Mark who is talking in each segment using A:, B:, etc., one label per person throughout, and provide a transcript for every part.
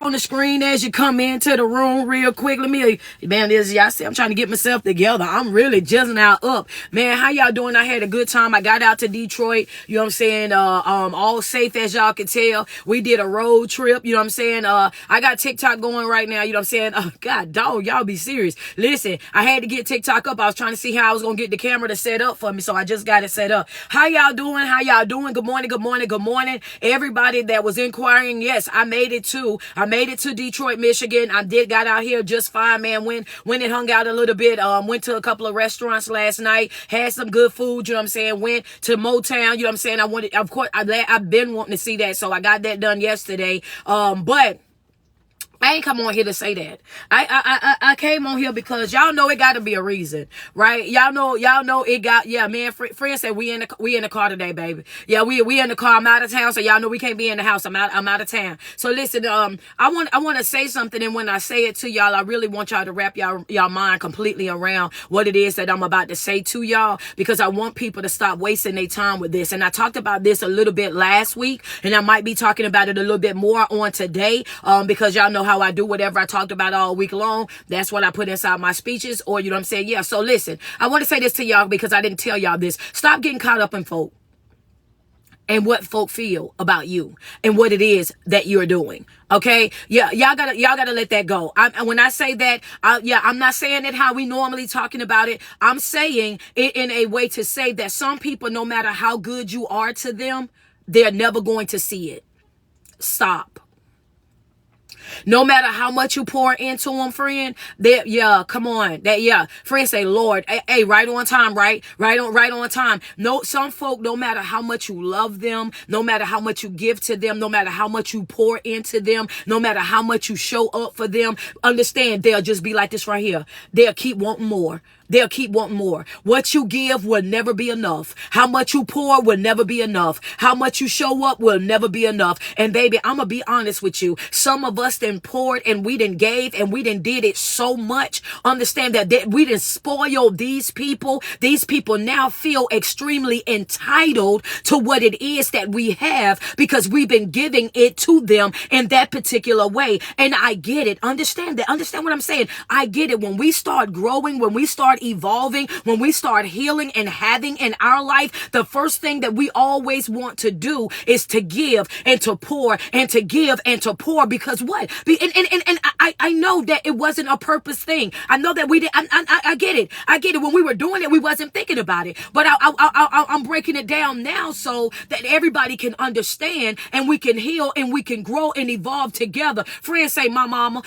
A: on the screen as you come into the room real quick. Let me, man, this y'all see, I'm trying to get myself together. I'm really just now up. Man, how y'all doing? I had a good time. I got out to Detroit, you know what I'm saying? All safe as y'all can tell. We did a road trip, you know what I'm saying? I got TikTok going right now, you know what I'm saying? God dog, y'all be serious. Listen, I had to get TikTok up. I was trying to see how I was gonna get the camera to set up for me, so I just got it set up. How y'all doing? How y'all doing? Good morning, good morning, good morning. Everybody that was inquiring, yes, I made it to Detroit, Michigan. I got out here just fine, man. Went and hung out a little bit. Went to a couple of restaurants last night. Had some good food, you know what I'm saying? Went to Motown, you know what I'm saying? Of course, I've been wanting to see that, so I got that done yesterday. But I ain't come on here to say that. I came on here because y'all know it got to be a reason, right? Y'all know it got, yeah, man. Friends said we in the car today, baby. Yeah, we in the car. I'm out of town, so y'all know we can't be in the house. I'm out of town. So listen, I want to say something, and when I say it to y'all, I really want y'all to wrap y'all mind completely around what it is that I'm about to say to y'all, because I want people to stop wasting their time with this. And I talked about this a little bit last week, and I might be talking about it a little bit more on today, because y'all know how I do whatever I talked about all week long. That's what I put inside my speeches, or you know what I'm saying? Yeah. So listen, I want to say this to y'all because I didn't tell y'all this. Stop getting caught up in folk and what folk feel about you and what it is that you're doing. Okay. Yeah. Y'all gotta let that go. When I say that, I'm not saying it how we normally talking about it. I'm saying it in a way to say that some people, no matter how good you are to them, they're never going to see it. Stop. No matter how much you pour into them, friend, come on. Friends say, Lord, hey, right on time, right on time. No, some folk, no matter how much you love them, no matter how much you give to them, no matter how much you pour into them, no matter how much you show up for them, understand they'll just be like this right here. They'll keep wanting more. They'll keep wanting more. What you give will never be enough. How much you pour will never be enough. How much you show up will never be enough. And baby, I'm going to be honest with you. Some of us done poured and we done gave and we done did it so much. Understand that we done spoiled these people. These people now feel extremely entitled to what it is that we have because we've been giving it to them in that particular way. And I get it. Understand that. Understand what I'm saying. I get it. When we start growing, when we start evolving, when we start healing and having in our life, the first thing that we always want to do is to give and to pour and to give and to pour, because what? And I know that it wasn't a purpose thing. I know that we did. I get it. I get it. When we were doing it, we wasn't thinking about it. But I'm breaking it down now so that everybody can understand and we can heal and we can grow and evolve together. Friends say, my mama,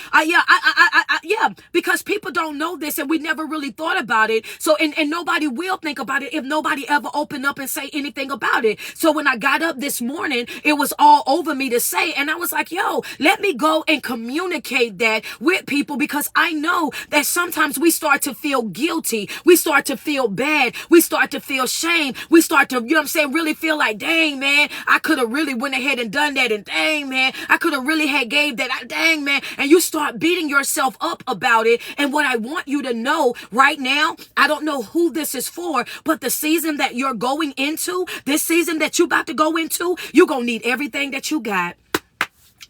A: yeah, because people don't know this and we never really thought about it. So, and nobody will think about it if nobody ever opened up and say anything about it. So when I got up this morning, it was all over me to say, and I was like, yo, let me go and communicate that with people, because I know that sometimes we start to feel guilty. We start to feel bad. We start to feel shame. We start to, you know what I'm saying, really feel like, dang, man, I could have really went ahead and done that. And dang, man, I could have really had gave that. Dang, man. And you start beating yourself up about it. And what I want you to know right now, I don't know who this is for, but the season that you're going into, this season that you're about to go into, you're going to need everything that you got.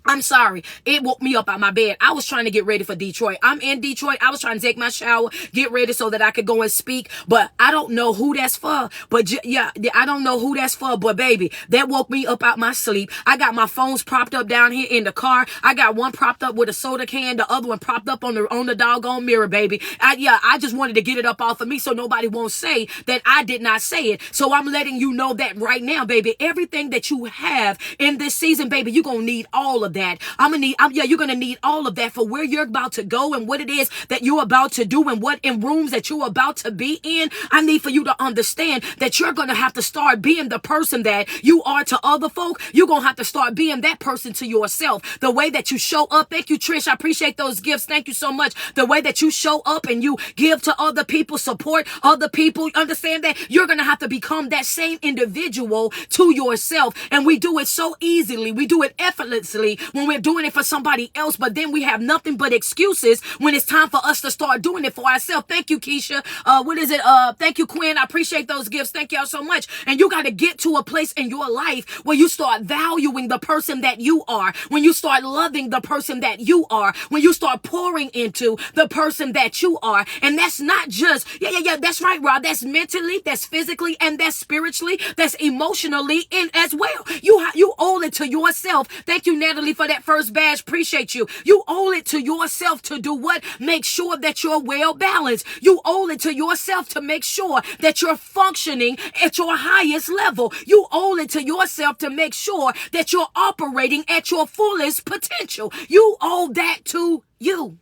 A: I'm sorry. It woke me up out my bed. I was trying to get ready for Detroit. I'm in Detroit. I was trying to take my shower, get ready so that I could go and speak. But I don't know who that's for. But I don't know who that's for. But baby, that woke me up out my sleep. I got my phones propped up down here in the car. I got one propped up with a soda can. The other one propped up on the doggone mirror, baby. I just wanted to get it up off of me so nobody won't say that I did not say it. So I'm letting you know that right now, baby. Everything that you have in this season, baby, you're going to need all of that. You're going to need all of that for where you're about to go and what it is that you're about to do and what in rooms that you're about to be in. I need for you to understand that you're going to have to start being the person that you are to other folk. You're going to have to start being that person to yourself. The way that you show up. Thank you, Trish. I appreciate those gifts. Thank you so much. The way that you show up and you give to other people, support other people. Understand that you're going to have to become that same individual to yourself. And we do it so easily. We do it effortlessly when we're doing it for somebody else, but then we have nothing but excuses when it's time for us to start doing it for ourselves. Thank you, Keisha. What is it? Thank you, Quinn. I appreciate those gifts. Thank y'all so much. And you got to get to a place in your life where you start valuing the person that you are, when you start loving the person that you are, when you start pouring into the person that you are. And that's not just, that's right, Rob. That's mentally, that's physically, and that's spiritually, that's emotionally in as well. You owe it to yourself. Thank you, Natalie, for that first badge. Appreciate you. You owe it to yourself to do what? Make sure that you're well balanced. You owe it to yourself to make sure that you're functioning at your highest level. You owe it to yourself to make sure that you're operating at your fullest potential. You owe that to you.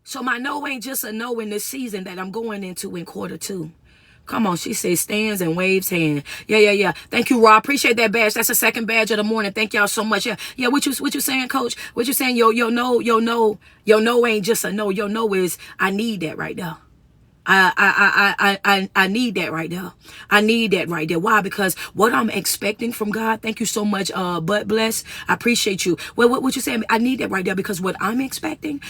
A: So my no ain't just a no in this season that I'm going into in quarter 2. Come on, she says stands and waves hand. Yeah. Thank you, Rob. Appreciate that badge. That's the second badge of the morning. Thank y'all so much. Yeah. What you saying, Coach? What you saying? Yo, no ain't just a no. Your no is I need that right now. I need that right there. I need that right there. Why? Because what I'm expecting from God, thank you so much, but bless. I appreciate you. Well, what you saying? I need that right there because what I'm expecting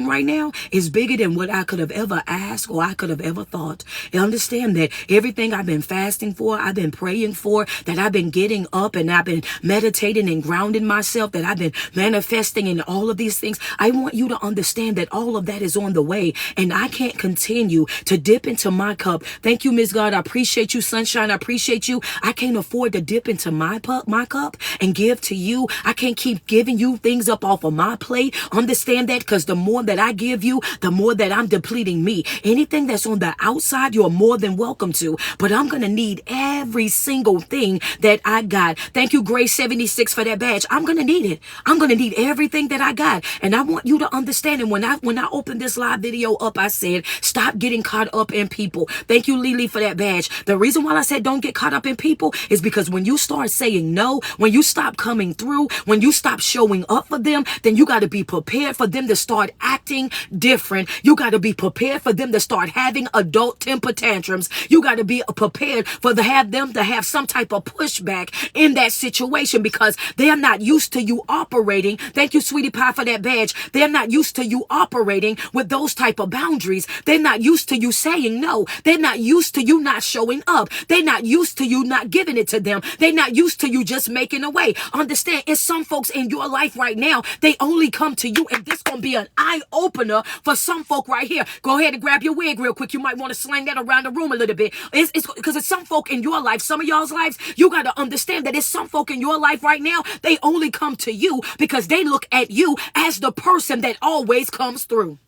A: right now is bigger than what I could have ever asked or I could have ever thought. And understand that everything I've been fasting for, I've been praying for, that I've been getting up and I've been meditating and grounding myself, that I've been manifesting in all of these things. I want you to understand that all of that is on the way and I can't continue to dip into my cup. Thank you, Miss God. I appreciate you, Sunshine. I appreciate you. I can't afford to dip into my cup and give to you. I can't keep giving you things up off of my plate. Understand that, because the more that I give you, the more that I'm depleting me. Anything that's on the outside, you're more than welcome to. But I'm going to need every single thing that I got. Thank you, Grace 76, for that badge. I'm going to need it. I'm going to need everything that I got. And I want you to understand. And when I opened this live video up, I said, stop getting caught up in people. Thank you, Lily, for that badge. The reason why I said don't get caught up in people is because when you start saying no, when you stop coming through, when you stop showing up for them, then you got to be prepared for them to start acting different. You got to be prepared for them to start having adult temper tantrums. You got to be prepared for them to have some type of pushback in that situation because they're not used to you operating. Thank you, Sweetie Pie, for that badge. They're not used to you operating with those type of boundaries. They're not used to you saying no. They're not used to you not showing up. They're not used to you not giving it to them. They're not used to you just making a way. Understand, it's some folks in your life right now, they only come to you, and this gonna be an eye-opener for some folk right here. Go ahead and grab your wig real quick. You might want to slang that around the room a little bit. It's because it's some folk in your life, some of y'all's lives, you got to understand that it's some folk in your life right now, they only come to you because they look at you as the person that always comes through.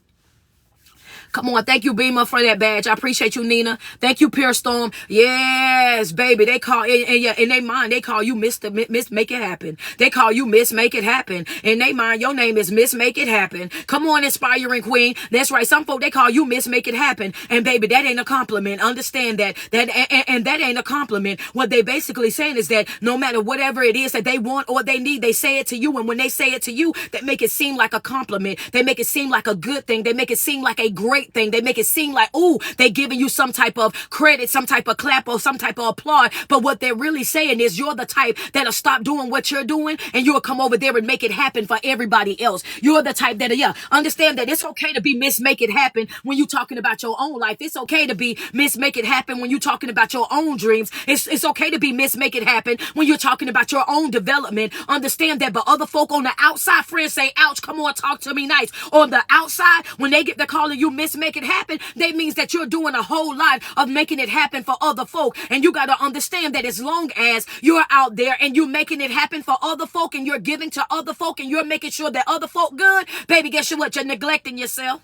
A: Come on. Thank you, Beamer, for that badge. I appreciate you, Nina. Thank you, Pure Storm. Yes, baby. They call in their mind, they call you Miss Make It Happen. They call you Miss Make It Happen. In their mind, your name is Miss Make It Happen. Come on, Inspiring Queen. That's right. Some folk, they call you Miss Make It Happen. And baby, that ain't a compliment. Understand that. And that ain't a compliment. What they basically saying is that no matter whatever it is that they want or they need, they say it to you. And when they say it to you, they make it seem like a compliment. They make it seem like a good thing. They make it seem like a great thing. They make it seem like, ooh, they giving you some type of credit, some type of clap, or some type of applaud. But what they're really saying is you're the type that'll stop doing what you're doing and you'll come over there and make it happen for everybody else. You're the type that, understand that it's okay to be Miss Make It Happen when you're talking about your own life. It's okay to be Miss Make It Happen when you're talking about your own dreams. It's okay to be Miss Make It Happen when you're talking about your own development. Understand that, but other folk on the outside, friends say, ouch, come on, talk to me nice. On the outside, when they get to calling you Miss Make It Happen, that means that you're doing a whole lot of making it happen for other folk. And you got to understand that as long as you're out there and you're making it happen for other folk and you're giving to other folk and you're making sure that other folk good, baby, guess what? You're neglecting yourself.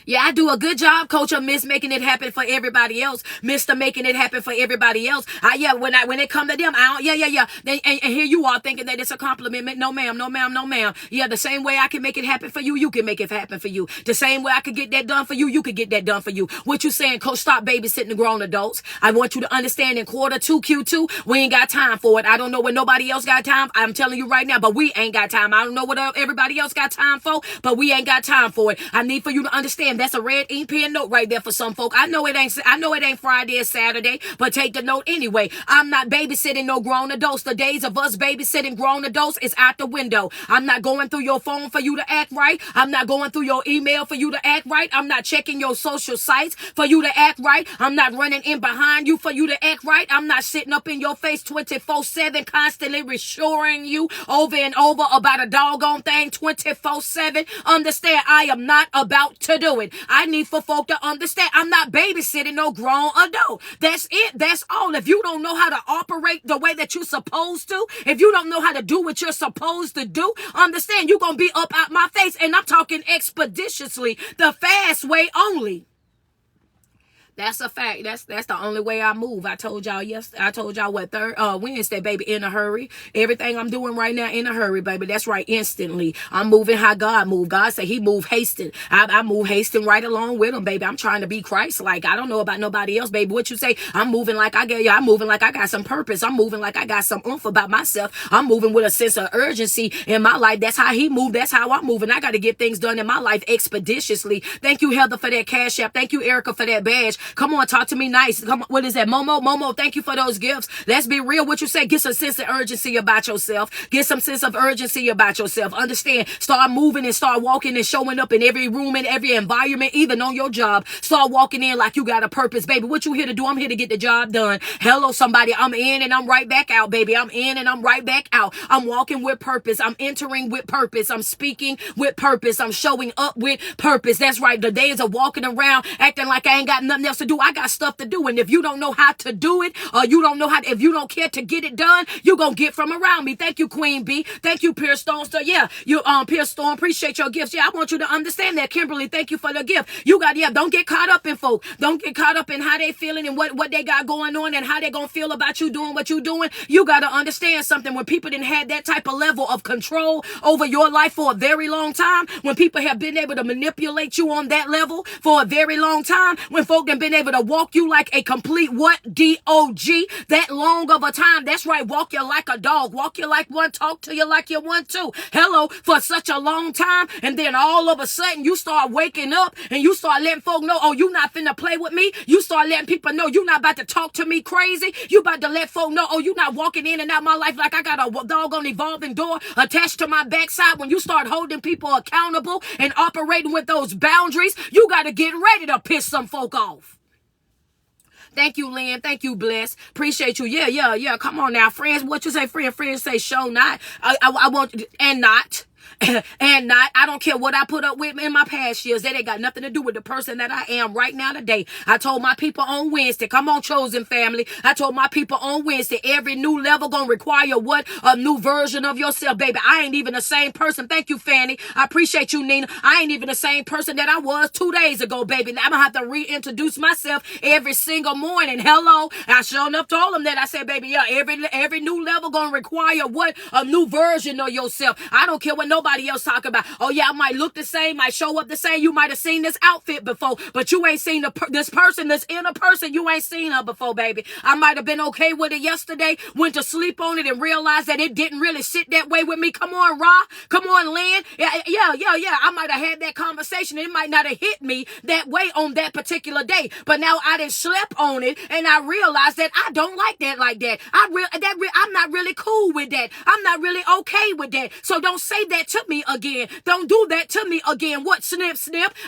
A: Yeah, I do a good job, Coach, of Miss Making It Happen for everybody else. Mr. Making It Happen for everybody else. When it come to them, I don't, and here you are thinking that it's a compliment. No, ma'am, no, ma'am, no, ma'am. Yeah, the same way I can make it happen for you, you can make it happen for you. The same way I could get that done for you, you could get that done for you. What you saying, Coach, stop babysitting the grown adults. I want you to understand in quarter 2, Q2, we ain't got time for it. I don't know what nobody else got time. I'm telling you right now, but we ain't got time. I don't know what everybody else got time for, but we ain't got time for it. I need for you to understand That's a red ink pen note right there for some folk. I know it ain't Friday or Saturday, but take the note anyway. I'm not babysitting no grown adults. The days of us babysitting grown adults is out the window. I'm not going through your phone for you to act right. I'm not going through your email for you to act right. I'm not checking your social sites for you to act right. I'm not running in behind you for you to act right. I'm not sitting up in your face 24/7, constantly reassuring you over and over about a doggone thing 24/7. Understand, I am not about to do it. I need for folk to understand I'm not babysitting no grown adult. That's it. That's all. If you don't know how to operate the way that you're supposed to, if you don't know how to do what you're supposed to do, understand you're going to be up out my face. And I'm talking expeditiously, the fast way only. That's a fact. That's the only way I move. I told y'all Wednesday, baby, in a hurry. Everything I'm doing right now in a hurry, baby. That's right, instantly. I'm moving how God moved. God said he moved hasting. I move hasting right along with him, baby. I'm trying to be Christ-like. I don't know about nobody else, baby. What you say? I'm moving like I'm moving like I got some purpose. I'm moving like I got some oomph about myself. I'm moving with a sense of urgency in my life. That's how he moved. That's how I'm moving. I got to get things done in my life expeditiously. Thank you, Heather, for that cash app. Thank you, Erica, for that badge. Come on, talk to me nice. Come on, what is that? Momo, thank you for those gifts. Let's be real. What you say? Get some sense of urgency about yourself. Get some sense of urgency about yourself. Understand. Start moving and start walking and showing up in every room, in every environment, even on your job. Start walking in like you got a purpose, baby. What you here to do? I'm here to get the job done. Hello, somebody. I'm in and I'm right back out, baby. I'm in and I'm right back out. I'm walking with purpose. I'm entering with purpose. I'm speaking with purpose. I'm showing up with purpose. That's right. The days of walking around acting like I ain't got nothing else to do. I got stuff to do. And if you don't know how to do it, or you don't know how, if you don't care to get it done, you're going to get from around me. Thank you, Queen B. Thank you, Pierce Stone. So yeah, you, Pierce Stone, appreciate your gifts. Yeah, I want you to understand that. Kimberly, thank you for the gift. You got, yeah, don't get caught up in folk. Don't get caught up in how they feeling and what they got going on and how they going to feel about you doing what you doing. You got to understand something. When people didn't have that type of level of control over your life for a very long time, when people have been able to manipulate you on that level for a very long time, when folk have been able to walk you like a complete what? D-O-G, that long of a time. That's right. Walk you like a dog. Walk you like one. Talk to you like you want to. Hello, for such a long time. And then all of a sudden you start waking up and you start letting folk know, oh, you not finna play with me. You start letting people know you not about to talk to me crazy. You about to let folk know, oh, you not walking in and out my life like I got a doggone evolving door attached to my backside. When you start holding people accountable and operating with those boundaries, you got to get ready to piss some folk off. Thank you, Lynn. Thank you, Bless. Appreciate you. Yeah. Come on now, friends. What you say, friend? Friends say show not. I want, and not. And not, I don't care what I put up with in my past years. That ain't got nothing to do with the person that I am right now today. I told my people on Wednesday, come on, chosen family. I told my people on Wednesday, every new level gonna require what? A new version of yourself, baby. I ain't even the same person. Thank you, Fanny. I appreciate you, Nina. I ain't even the same person that I was 2 days ago, baby. Now I'm gonna have to reintroduce myself every single morning. Hello. I sure enough told them that. I said, baby, yeah, every new level gonna require what? A new version of yourself. I don't care what nobody else talk about. Oh yeah, I might look the same, might show up the same. You might have seen this outfit before, but you ain't seen this person, this inner person. You ain't seen her before, baby. I might have been okay with it yesterday, went to sleep on it and realized that it didn't really sit that way with me. Come on, Ra. Come on, Lynn. Yeah. I might have had that conversation. It might not have hit me that way on that particular day, but now I done slept on it and I realized that I don't like that like that. I'm not really cool with that. I'm not really okay with that. So don't say that to me again. Don't do that to me again. What? Snip.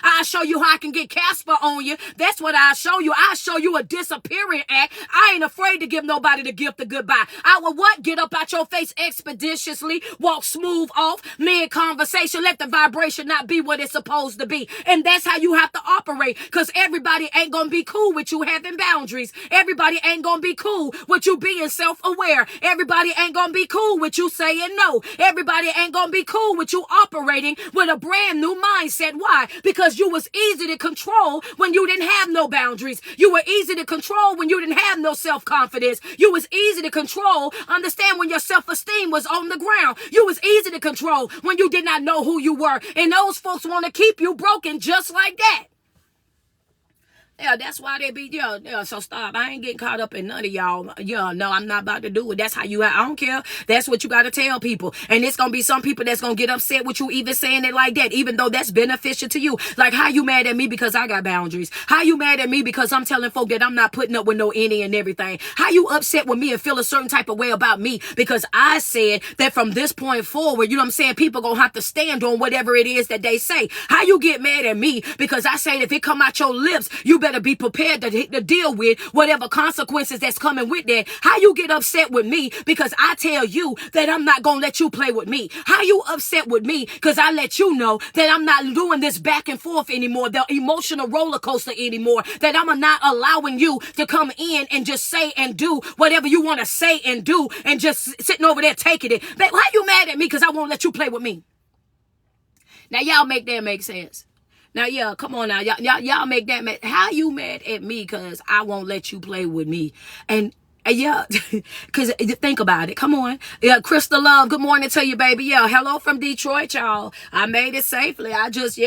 A: I'll show you how I can get Casper on you. That's what I'll show you. I'll show you a disappearing act. I ain't afraid to give nobody the gift of goodbye. I will what? Get up out your face expeditiously, walk smooth off, mid-conversation, let the vibration not be what it's supposed to be. And that's how you have to operate, because everybody ain't gonna be cool with you having boundaries. Everybody ain't gonna be cool with you being self-aware. Everybody ain't gonna be cool with you saying no. Everybody ain't gonna be cool with you operating with a brand new mindset. Why? Because you was easy to control when you didn't have no boundaries. You were easy to control when you didn't have no self-confidence. You was easy to control, understand, when your self-esteem was on the ground. You was easy to control when you did not know who you were. And those folks want to keep you broken just like that. Yeah, that's why they be, yeah, so stop. I ain't getting caught up in none of y'all. Yeah, no, I'm not about to do it. That's how you, I don't care. That's what you got to tell people. And it's going to be some people that's going to get upset with you even saying it like that, even though that's beneficial to you. Like, how you mad at me because I got boundaries? How you mad at me because I'm telling folk that I'm not putting up with no any and everything? How you upset with me and feel a certain type of way about me because I said that from this point forward, you know what I'm saying, people going to have to stand on whatever it is that they say? How you get mad at me because I said if it come out your lips, you better be prepared to deal with whatever consequences that's coming with that? How you get upset with me because I tell you that I'm not going to let you play with me? How you upset with me because I let you know that I'm not doing this back and forth anymore, the emotional roller coaster anymore, that I'm not allowing you to come in and just say and do whatever you want to say and do and just sitting over there taking it? But why you mad at me because I won't let you play with me? Now, y'all make that make sense. Now, yeah, come on now. Y'all make that mad. How you mad at me because I won't let you play with me? And yeah, because think about it. Come on. Yeah, Crystal Love, good morning to you, baby. Yeah, hello from Detroit, y'all. I made it safely. I'm just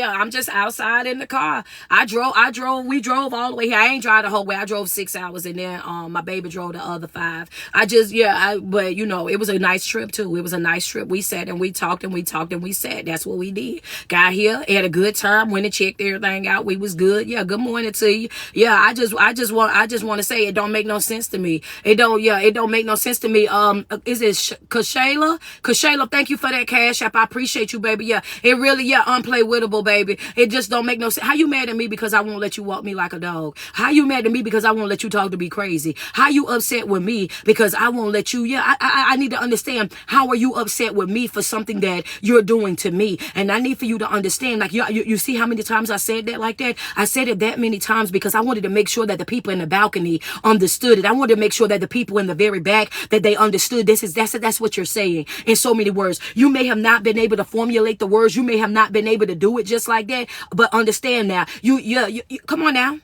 A: outside in the car. We drove all the way here. I ain't drive the whole way. I drove 6 hours and then my baby drove the other 5. But you know, it was a nice trip too. It was a nice trip. We sat and we talked and we talked and we sat. That's what we did. Got here, had a good time, went and checked everything out. We was good. Yeah, good morning to you. Yeah, I just want to say it don't make no sense to me. It don't make no sense to me. Is it Kashayla? Kashayla, thank you for that cash app. I appreciate you, baby. Yeah, it really, unplaywittable, baby. It just don't make no sense. How you mad at me because I won't let you walk me like a dog? How you mad at me because I won't let you talk to me crazy? How you upset with me because I won't let you? Yeah, I need to understand, how are you upset with me for something that you're doing to me? And I need for you to understand, like, you see how many times I said that like that? I said it that many times because I wanted to make sure that the people in the balcony understood it. I wanted to make sure that the people in the very back, that they understood that's what you're saying in so many words. You may have not been able to formulate the words. You may have not been able to do it just like that, but understand now. You come on now.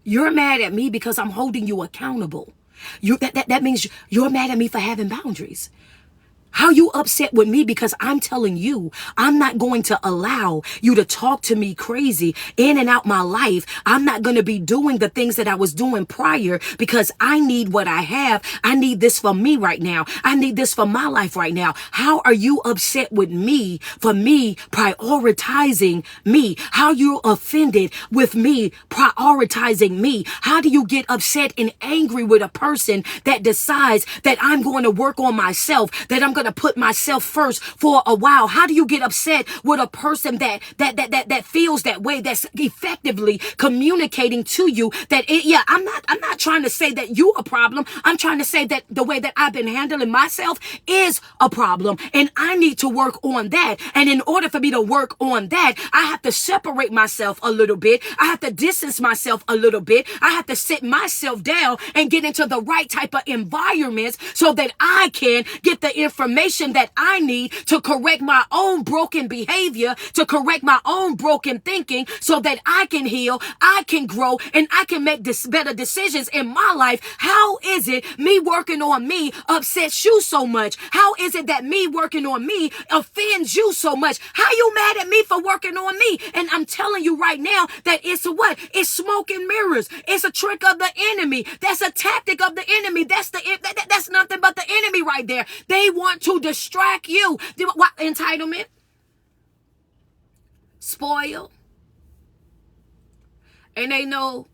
A: You're mad at me because I'm holding you accountable. That means you're mad at me for having boundaries. How you upset with me because I'm telling you I'm not going to allow you to talk to me crazy in and out my life. I'm not going to be doing the things that I was doing prior because I need what I have. I need this for me right now. I need this for my life right now. How are you upset with me for me prioritizing me? How you offended with me prioritizing me? How do you get upset and angry with a person that decides that I'm going to work on myself, that I'm going to put myself first for a while? How do you get upset with a person that feels that way, that's effectively communicating to you that I'm not trying to say that you a problem. I'm trying to say that the way that I've been handling myself is a problem and I need to work on that. And in order for me to work on that, I have to separate myself a little bit. I have to distance myself a little bit. I have to sit myself down and get into the right type of environments so that I can get the information that I need to correct my own broken behavior, to correct my own broken thinking so that I can heal, I can grow, and I can make better decisions in my life. How is it me working on me upsets you so much? How is it that me working on me offends you so much? How you mad at me for working on me? And I'm telling you right now that it's what? It's smoke and mirrors. It's a trick of the enemy. That's a tactic of the enemy. That's nothing but the enemy right there. They want to distract you. What? Entitlement, spoil, and they know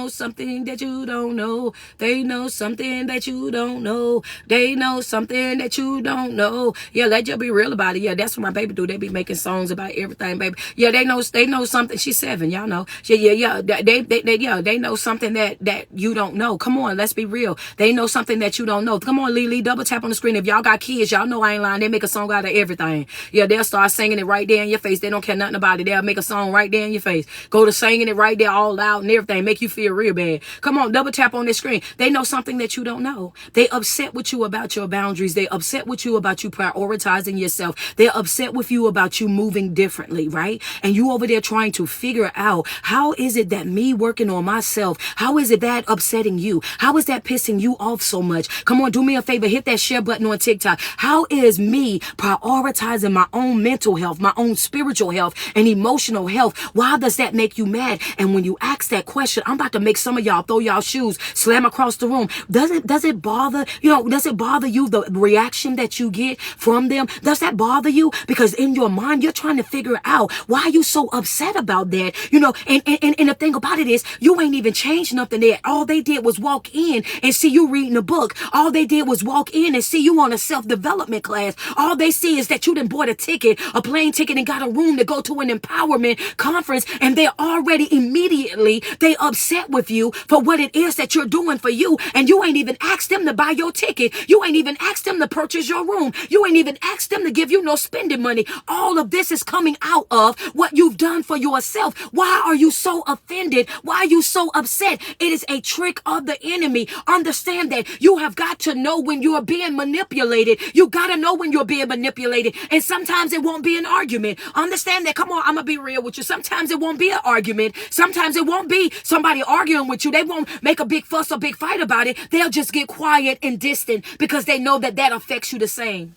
A: something that you don't know. They know something that you don't know. They know something that you don't know. Yeah, let's just be real about it. Yeah, that's what my baby do. They be making songs about everything, baby. Yeah, they know something. She's 7, y'all know. Yeah. They know something that you don't know. Come on, let's be real. They know something that you don't know. Come on, Lily, double tap on the screen. If y'all got kids, y'all know I ain't lying. They make a song out of everything. Yeah, they'll start singing it right there in your face. They don't care nothing about it. They'll make a song right there in your face. Go to singing it right there all loud. loud and everything, make you feel real bad. Come on, double tap on this screen. They know something that you don't know. They upset with you about your boundaries. They upset with you about you prioritizing yourself. They're upset with you about you moving differently, right? And you over there trying to figure out, how is it that me working on myself, how is it that upsetting you? How is that pissing you off so much? Come on, do me a favor, hit that share button on TikTok. How is me prioritizing my own mental health, my own spiritual health and emotional health? Why does that make you mad? And when you ask that question, I'm about to make some of y'all throw y'all shoes, slam across the room. Does it bother, does it bother you, the reaction that you get from them? Does that bother you? Because in your mind, you're trying to figure out, why are you so upset about that? And the thing about it is, you ain't even changed nothing there. All they did was walk in and see you reading a book. All they did was walk in and see you on a self-development class. All they see is that you done bought a plane ticket and got a room to go to an empowerment conference, and they're already immediately, they upset with you for what it is that you're doing for you. And you ain't even asked them to buy your ticket. You ain't even asked them to purchase your room. You ain't even asked them to give you no spending money. All of this is coming out of what you've done for yourself. Why are you so offended? Why are you so upset? It is a trick of the enemy. Understand that you have got to know when you are being manipulated. You got to know when you're being manipulated. And sometimes it won't be an argument. Understand that. Come on, I'm going to be real with you. Sometimes it won't be an argument. Sometimes it won't be somebody arguing with you. They won't make a big fuss or big fight about it. They'll just get quiet and distant because they know that that affects you the same.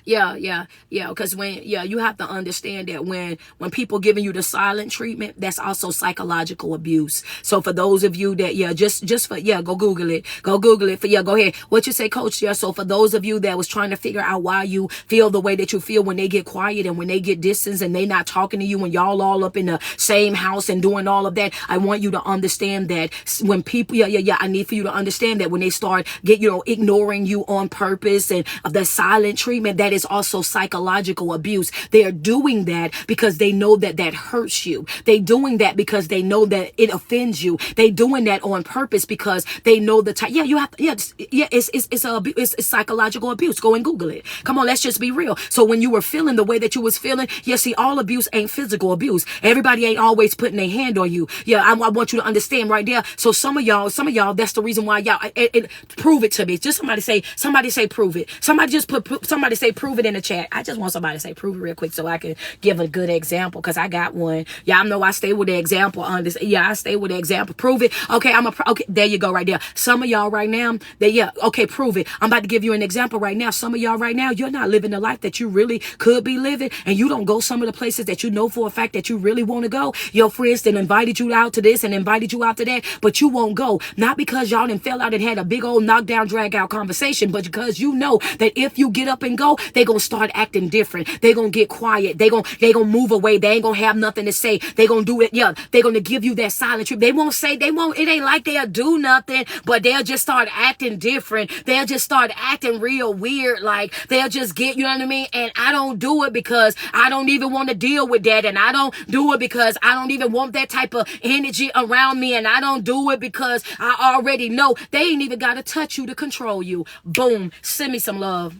A: Yeah. Because you have to understand that when people giving you the silent treatment, that's also psychological abuse. So for those of you that, go Google it. Go ahead. What you say, Coach? Yeah. So for those of you that was trying to figure out why you feel the way that you feel when they get quiet and when they get distance and they not talking to you and y'all all up in the same house and doing all of that, I want you to understand that when people, I need for you to understand that when they start ignoring you on purpose and the silent treatment, that is also psychological abuse. They are doing that because they know that hurts you. They doing that because they know that it offends you. They doing that on purpose because they know the type. It's psychological abuse. Go and Google it. Come on, let's just be real. So when you were feeling the way that you was feeling, see, all abuse ain't physical abuse. Everybody ain't always putting their hand on you. I want you to understand right there. So some of y'all, that's the reason why y'all prove it to me. Just somebody say prove it. Somebody say prove it in the chat. I just want somebody to say prove it real quick so I can give a good example, because I got one. Y'all know I stay with the example on this. I stay with the example. Prove it. Okay, okay, there you go right there. Some of y'all right now, prove it. I'm about to give you an example right now. Some of y'all right now, you're not living the life that you really could be living, and you don't go some of the places that you know for a fact that you really want to go. Your friends then invited you out to this and invited you out to that, but you won't go. Not because y'all done fell out and had a big old knockdown, drag out conversation, but because you know that if you get up and go, they gonna start acting different. They gonna get quiet. They gonna move away. They ain't gonna have nothing to say. They gonna do it. They gonna give you that silent treatment. It ain't like they'll do nothing, but they'll just start acting different. They'll just start acting real weird. Like they'll just get, you know what I mean? And I don't do it because I don't even want to deal with that. And I don't do it because I don't even want that type of energy around me. And I don't do it because I already know they ain't even got to touch you to control you. Boom. Send me some love.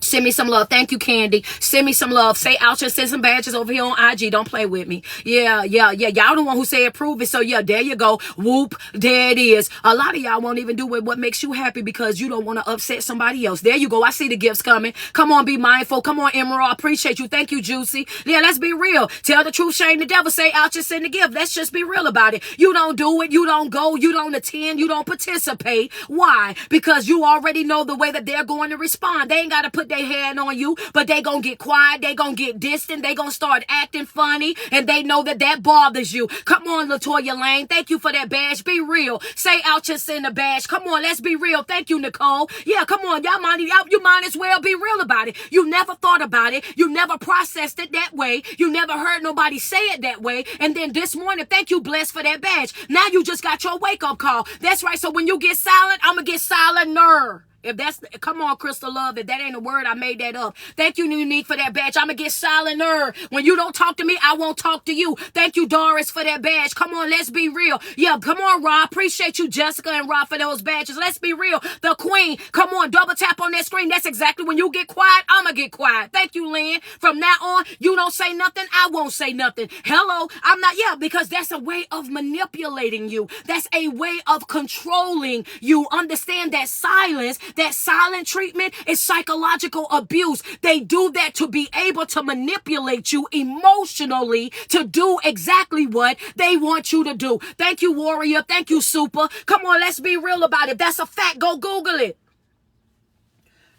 A: Send me some love. Thank you, Candy. Send me some love. Say ouch and send some badges over here on IG. Don't play with me. Yeah. Y'all the one who said prove it. So there you go. Whoop. There it is. A lot of y'all won't even do what makes you happy because you don't want to upset somebody else. There you go. I see the gifts coming. Come on, be mindful. Come on, Emerald. I appreciate you. Thank you, Juicy. Yeah, let's be real. Tell the truth, shame the devil. Say ouch and send the gift. Let's just be real about it. You don't do it. You don't go. You don't attend. You don't participate. Why? Because you already know the way that they're going to respond. They ain't got to put their hand on you, but they gonna get quiet. They gonna get distant. They gonna start acting funny, and they know that bothers you. Come on, Latoya Lane. Thank you for that badge. Be real. Say ouch and send a badge. Come on, let's be real. Thank you, Nicole. Yeah, come on. You might as well be real about it. You never thought about it. You never processed it that way. You never heard nobody say it that way. And then this morning, thank you, Blessed, for that badge. Now you just got your wake-up call. That's right. So when you get silent, I'm gonna get silenter. If that's, come on, Crystal Love, if that ain't a word, I made that up. Thank you, Unique, for that badge. I'm going to get silenter. When you don't talk to me, I won't talk to you. Thank you, Doris, for that badge. Come on, let's be real. Yeah, come on, Rob. Appreciate you, Jessica and Rob, for those badges. Let's be real. The queen, come on, double tap on that screen. That's exactly when you get quiet, I'm going to get quiet. Thank you, Lynn. From now on, you don't say nothing, I won't say nothing. Hello, I'm not, because that's a way of manipulating you. That's a way of controlling you. Understand that silence, that silent treatment is psychological abuse. They do that to be able to manipulate you emotionally to do exactly what they want you to do. Thank you, Warrior. Thank you, Super. Come on, let's be real about it. If that's a fact, go Google it.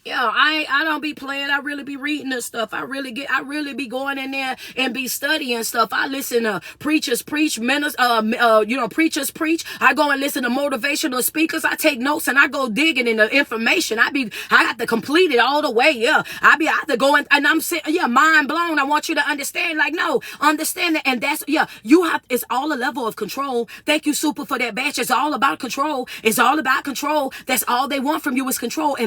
A: Yeah, I don't be playing. I really be reading this stuff. I really be going in there and be studying stuff. I listen to preachers preach, preachers preach. I go and listen to motivational speakers. I take notes and I go digging in the information. I have to complete it all the way. Yeah, I have to go and I'm sitting, mind blown. I want you to understand. Like, no, understand that. And that's, it's all a level of control. Thank you, Super, for that badge. It's all about control. It's all about control. That's all they want from you is control.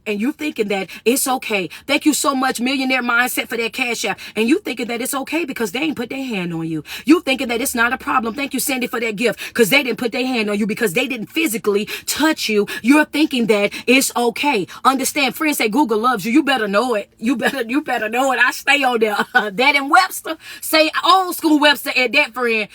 A: And you thinking that it's okay. Thank you so much, Millionaire Mindset, for that cash app. And you thinking that it's okay because they ain't put their hand on you. You thinking that it's not a problem. Thank you, Sandy, for that gift, because they didn't put their hand on you, because they didn't physically touch you. You're thinking that it's okay. Understand, friends say Google loves you. You better know it. You better know it. I stay on there. That and Webster. Say old school Webster and that, friend.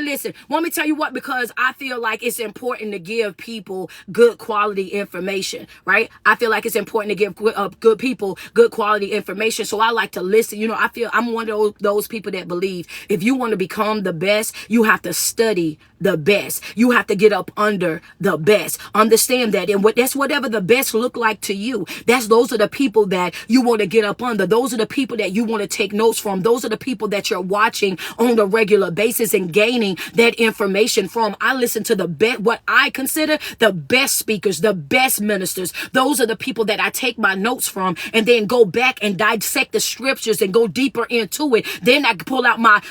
A: Listen, want me to tell you what? Because I feel like it's important to give people good quality information, right? I feel like it's important to give good people good quality information. So I like to listen. I feel I'm one of those people that believe if you want to become the best, you have to study the best. You have to get up under the best. Understand that. And that's whatever the best look like to you. Those are the people that you want to get up under. Those are the people that you want to take notes from. Those are the people that you're watching on a regular basis and gaining that information from. I listen to the best, what I consider the best speakers, the best ministers. Those are the people that I take my notes from and then go back and dissect the scriptures and go deeper into it. Then I pull out my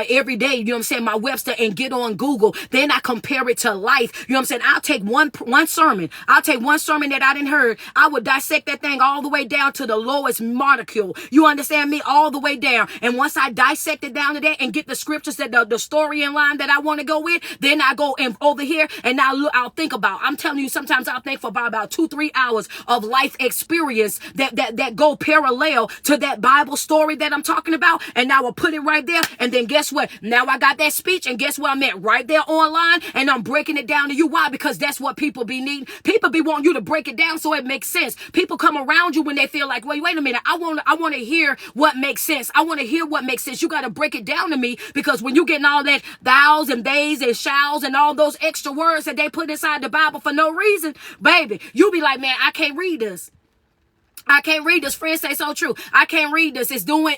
A: everyday, my Webster, and get on Google. Then I compare it to life. I'll take one sermon. I'll take one sermon that I didn't heard. I would dissect that thing all the way down to the lowest molecule. You understand me? All the way down. And once I dissect it down to that and get the scriptures that the story in line that I want to go with, then I go over here and I'll think about. I'm telling you, sometimes I'll think for about 2-3 hours of life experience that go parallel to that Bible story that I'm talking about. And now I'll put it right there. And then guess what? Now I got that speech, and guess what I'm at? Right there online, and I'm breaking it down to you. Why? Because that's what people be needing. People be wanting you to break it down so it makes sense. People come around you when they feel like, wait a minute, I want to hear what makes sense. I want to hear what makes sense. You got to break it down to me, because when you getting all that thous and theys and shalls and all those extra words that they put inside the Bible for no reason, baby, you be like, man, I can't read this. I can't read this. Friends say so true. I can't read this. It's doing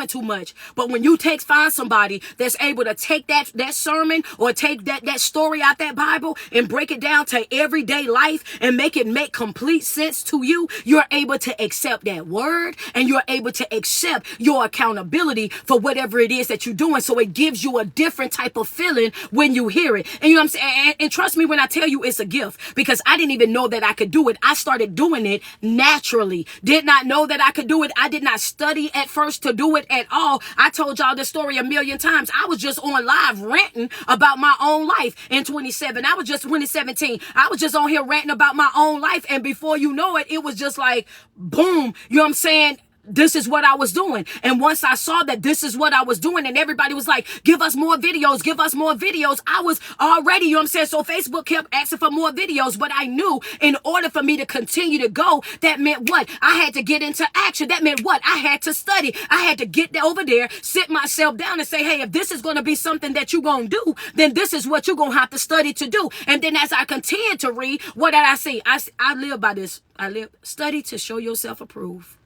A: too much. But when you find somebody that's able to take that sermon or take that story out that Bible and break it down to everyday life and make it make complete sense to you, you're able to accept that word, and you're able to accept your accountability for whatever it is that you're doing. So it gives you a different type of feeling when you hear it. And you know what I'm saying? And trust me when I tell you it's a gift, because I didn't even know that I could do it. I started doing it naturally. Did not know that I could do it. I did not study at first to do it at all. I told y'all this story a million times. I was just on live ranting about my own life in 2017. I was just on here ranting about my own life. And before you know it, it was just like, boom. You know what I'm saying? This is what I was doing. And once I saw that this is what I was doing, and everybody was like, give us more videos, I was already, you know what I'm saying? So Facebook kept asking for more videos, but I knew in order for me to continue to go, that meant what? I had to get into action. That meant what? I had to study. I had to get over there, sit myself down and say, hey, if this is going to be something that you're going to do, then this is what you're going to have to study to do. And then as I continued to read, what did I see? I live by this. Study to show yourself approved.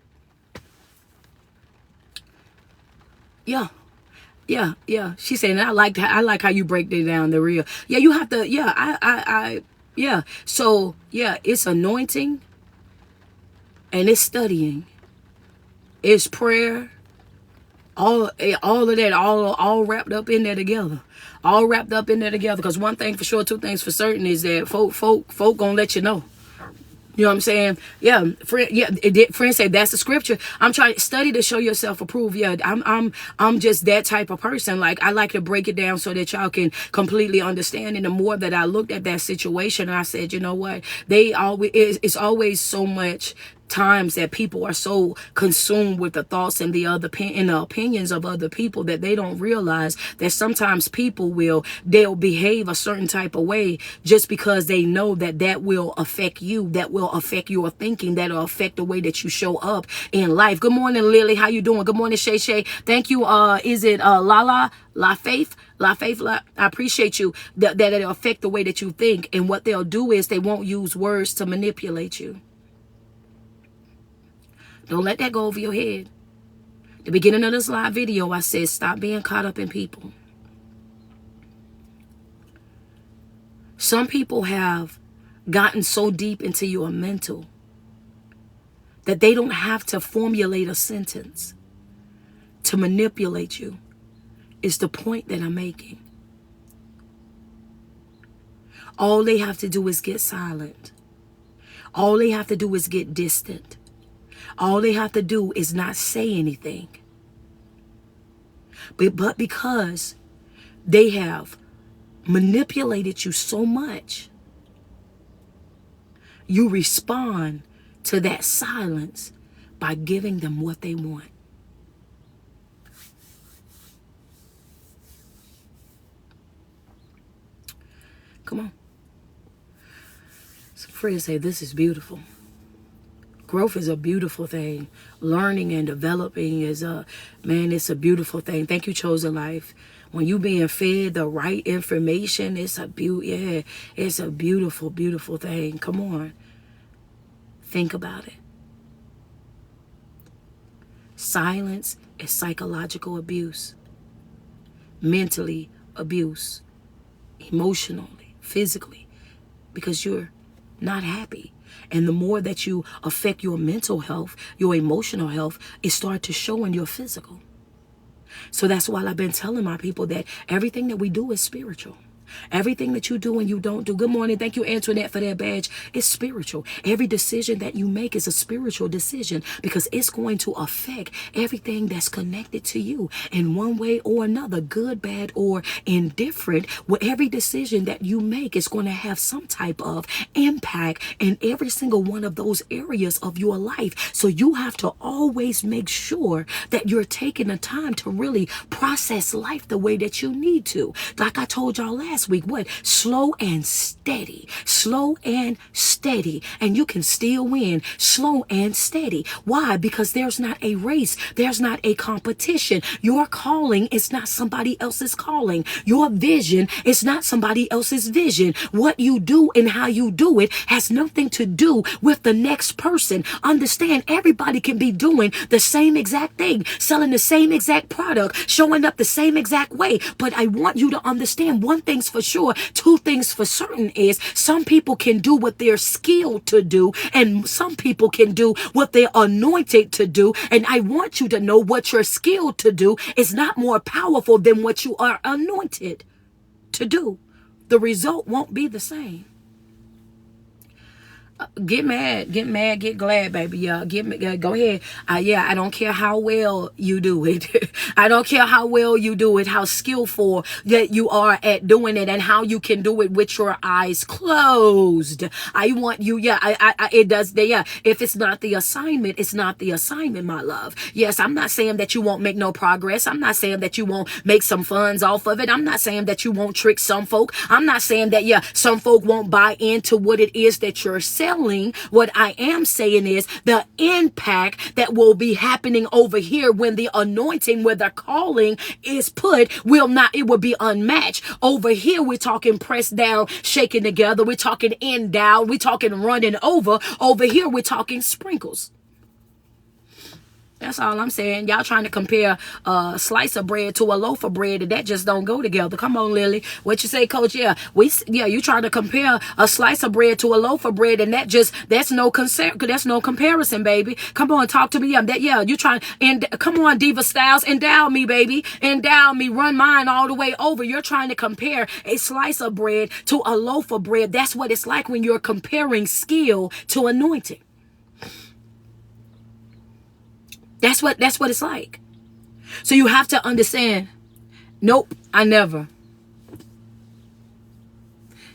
A: Yeah. She said, and I like how you break it down, the real. Yeah, you have to. Yeah, So it's anointing, and it's studying, it's prayer, all of that, all wrapped up in there together. Because one thing for sure, two things for certain is that folk gonna let you know. You know what I'm saying? Yeah, friend. Yeah, it did. Friend say that's the scripture. I'm trying to study to show yourself approved. Yeah, I'm just that type of person. Like, I like to break it down so that y'all can completely understand. And the more that I looked at that situation, I said, you know what? It's always so much times that people are so consumed with the thoughts and the opinions of other people that they don't realize that sometimes they'll behave a certain type of way just because they know that will affect you, that will affect your thinking, that will affect the way that you show up in life. Good morning, Lily. How you doing? Good morning, Shay Shay. Thank you. Is it La Faith? I appreciate you. That it'll affect the way that you think. And what they'll do is they won't use words to manipulate you. Don't let that go over your head. The beginning of this live video, I said, stop being caught up in people. Some people have gotten so deep into your mental that they don't have to formulate a sentence to manipulate you. It's the point that I'm making. All they have to do is get silent. All they have to do is get distant. All they have to do is not say anything. But because they have manipulated you so much, you respond to that silence by giving them what they want. Come on. Some friends say this is beautiful. Growth is a beautiful thing. Learning and developing is it's a beautiful thing. Thank you, Chosen Life. When you being fed the right information, it's a beautiful, beautiful thing. Come on. Think about it. Silence is psychological abuse. Mentally abuse. Emotionally, physically. Because you're not happy. And the more that you affect your mental health, your emotional health, it starts to show in your physical. So that's why I've been telling my people that everything that we do is spiritual. Everything that you do and you don't do. Good morning. Thank you, Antoinette, for that badge. It's spiritual. Every decision that you make is a spiritual decision because it's going to affect everything that's connected to you in one way or another, good, bad, or indifferent. Well, every decision that you make is going to have some type of impact in every single one of those areas of your life. So you have to always make sure that you're taking the time to really process life the way that you need to. Like I told y'all last week, slow and steady, and you can still win. Slow and steady. Why? Because there's not a race, there's not a competition. Your calling is not somebody else's calling. Your vision is not somebody else's vision. What you do and how you do it has nothing to do with the next person. Understand, everybody can be doing the same exact thing, selling the same exact product, showing up the same exact way. But I want you to understand one thing's for sure, two things for certain is some people can do what they're skilled to do, and some people can do what they're anointed to do. And I want you to know what you're skilled to do is not more powerful than what you are anointed to do. The result won't be the same. Get mad, get glad, baby. Yeah, go ahead. I don't care how well you do it. I don't care how well you do it, how skillful that you are at doing it, and how you can do it with your eyes closed. I want you, it does. If it's not the assignment, it's not the assignment, my love. Yes, I'm not saying that you won't make no progress. I'm not saying that you won't make some funds off of it. I'm not saying that you won't trick some folk. I'm not saying that, some folk won't buy into what it is that you're selling. What I am saying is the impact that will be happening over here when the anointing, where the calling is put, it will be unmatched. Over here, we're talking pressed down, shaken together. We're talking in down. We're talking running over. Over here, we're talking sprinkles. That's all I'm saying. Y'all trying to compare a slice of bread to a loaf of bread, and that just don't go together. Come on, Lily. What you say, Coach? Yeah, you trying to compare a slice of bread to a loaf of bread, and that's no comparison, baby. Come on, talk to me. You trying, and come on, Diva Styles, endow me, baby. Endow me, run mine all the way over. You're trying to compare a slice of bread to a loaf of bread. That's what it's like when you're comparing skill to anointing. That's what it's like. So you have to understand. Nope, I never.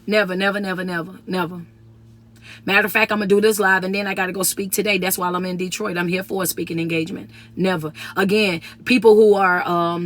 A: Never. Matter of fact, I'm going to do this live and then I got to go speak today. That's why I'm in Detroit. I'm here for a speaking engagement. Never. Again, people who are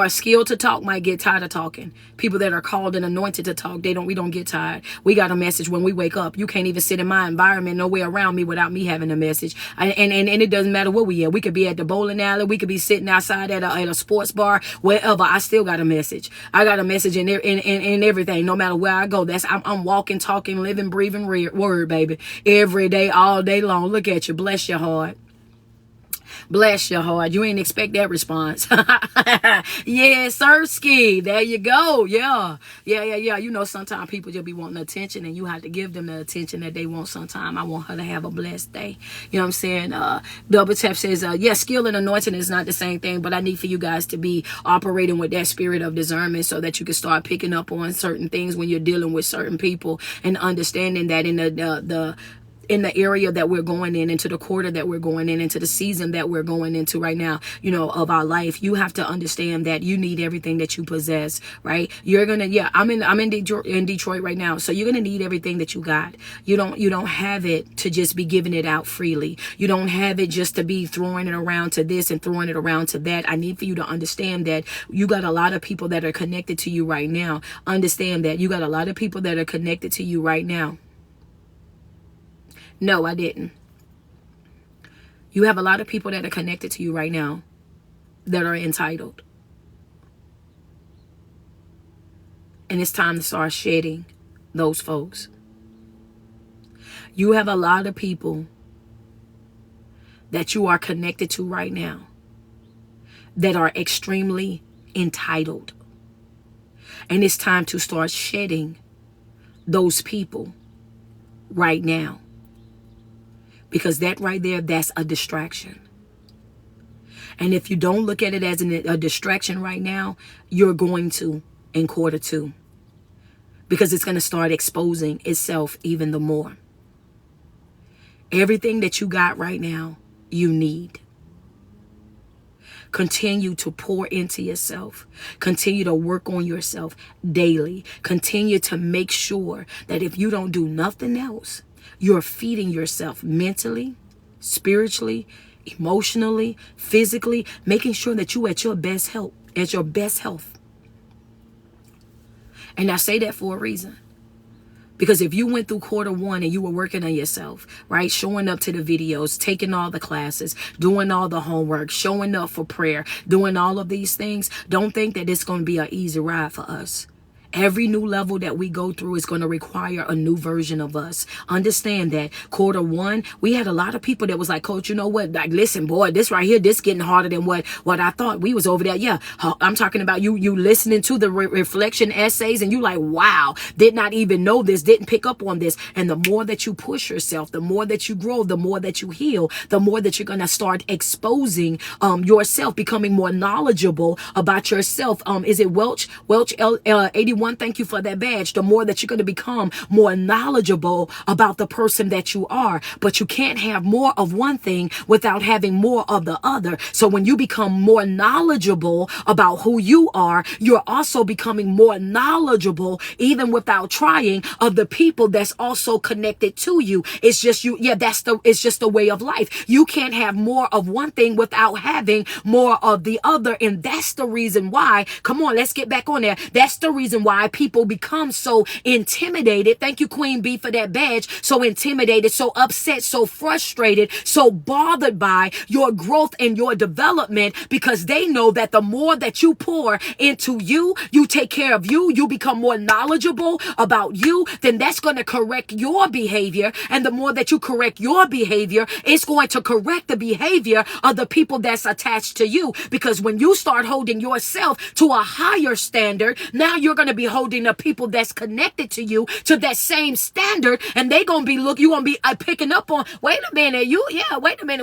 A: skilled to talk might get tired of talking. People that are called and anointed to talk, we don't get tired. We got a message when we wake up. You can't even sit in my environment nowhere around me without me having a message. And it doesn't matter where we at. We could be at the bowling alley. We could be sitting outside at a sports bar, wherever. I still got a message. I got a message in everything, no matter where I go. I'm walking, talking, living, breathing word, baby. Every day, all day long. Look at you. Bless your heart. Bless your heart. You ain't expect that response. Yeah, Sirski. There you go. Yeah. You know, sometimes people just be wanting attention and you have to give them the attention that they want sometimes. I want her to have a blessed day. You know what I'm saying? Double Tap says, skill and anointing is not the same thing, but I need for you guys to be operating with that spirit of discernment so that you can start picking up on certain things when you're dealing with certain people and understanding that in the area that we're going into the quarter that we're going into the season that we're going into right now, of our life, you have to understand that you need everything that you possess, right? I'm in Detroit right now. So you're going to need everything that you got. You don't have it to just be giving it out freely. You don't have it just to be throwing it around to this and throwing it around to that. I need for you to understand that you got a lot of people that are connected to you right now. Understand that you got a lot of people that are connected to you right now. No, I didn't. You have a lot of people that are connected to you right now that are entitled. And it's time to start shedding those folks. You have a lot of people that you are connected to right now that are extremely entitled. And it's time to start shedding those people right now. Because that right there, that's a distraction. And if you don't look at it as a distraction right now, you're going to in quarter two. Because it's going to start exposing itself even the more. Everything that you got right now, you need. Continue to pour into yourself. Continue to work on yourself daily. Continue to make sure that if you don't do nothing else, you're feeding yourself mentally, spiritually, emotionally, physically, making sure that you're at your best health. And I say that for a reason. Because if you went through quarter one and you were working on yourself, right? Showing up to the videos, taking all the classes, doing all the homework, showing up for prayer, doing all of these things, don't think that it's going to be an easy ride for us. Every new level that we go through is going to require a new version of us. Understand that quarter one, we had a lot of people that was like, Coach, you know what? Like, listen, boy, this right here, this getting harder than what I thought. We was over there. Yeah, I'm talking about you listening to the reflection essays and you like, wow, did not even know this, didn't pick up on this. And the more that you push yourself, the more that you grow, the more that you heal, the more that you're going to start exposing yourself, becoming more knowledgeable about yourself. Is it Welch 81? Thank you for that badge. The more that you're going to become more knowledgeable about the person that you are. But you can't have more of one thing without having more of the other. So when you become more knowledgeable about who you are, you're also becoming more knowledgeable, even without trying, of the people that's also connected to you. It's just you. Yeah, it's just the way of life. You can't have more of one thing without having more of the other. And that's the reason why, come on, let's get back on there. That's the reason why why people become so intimidated. Thank you, Queen B, for that badge. So intimidated, so upset, so frustrated, so bothered by your growth and your development, because they know that the more that you pour into you, you take care of you, you become more knowledgeable about you, then that's going to correct your behavior. And the more that you correct your behavior, it's going to correct the behavior of the people that's attached to you. Because when you start holding yourself to a higher standard, now you're going to be holding the people that's connected to you to that same standard, and they going to be you're going to be picking up on, wait a minute,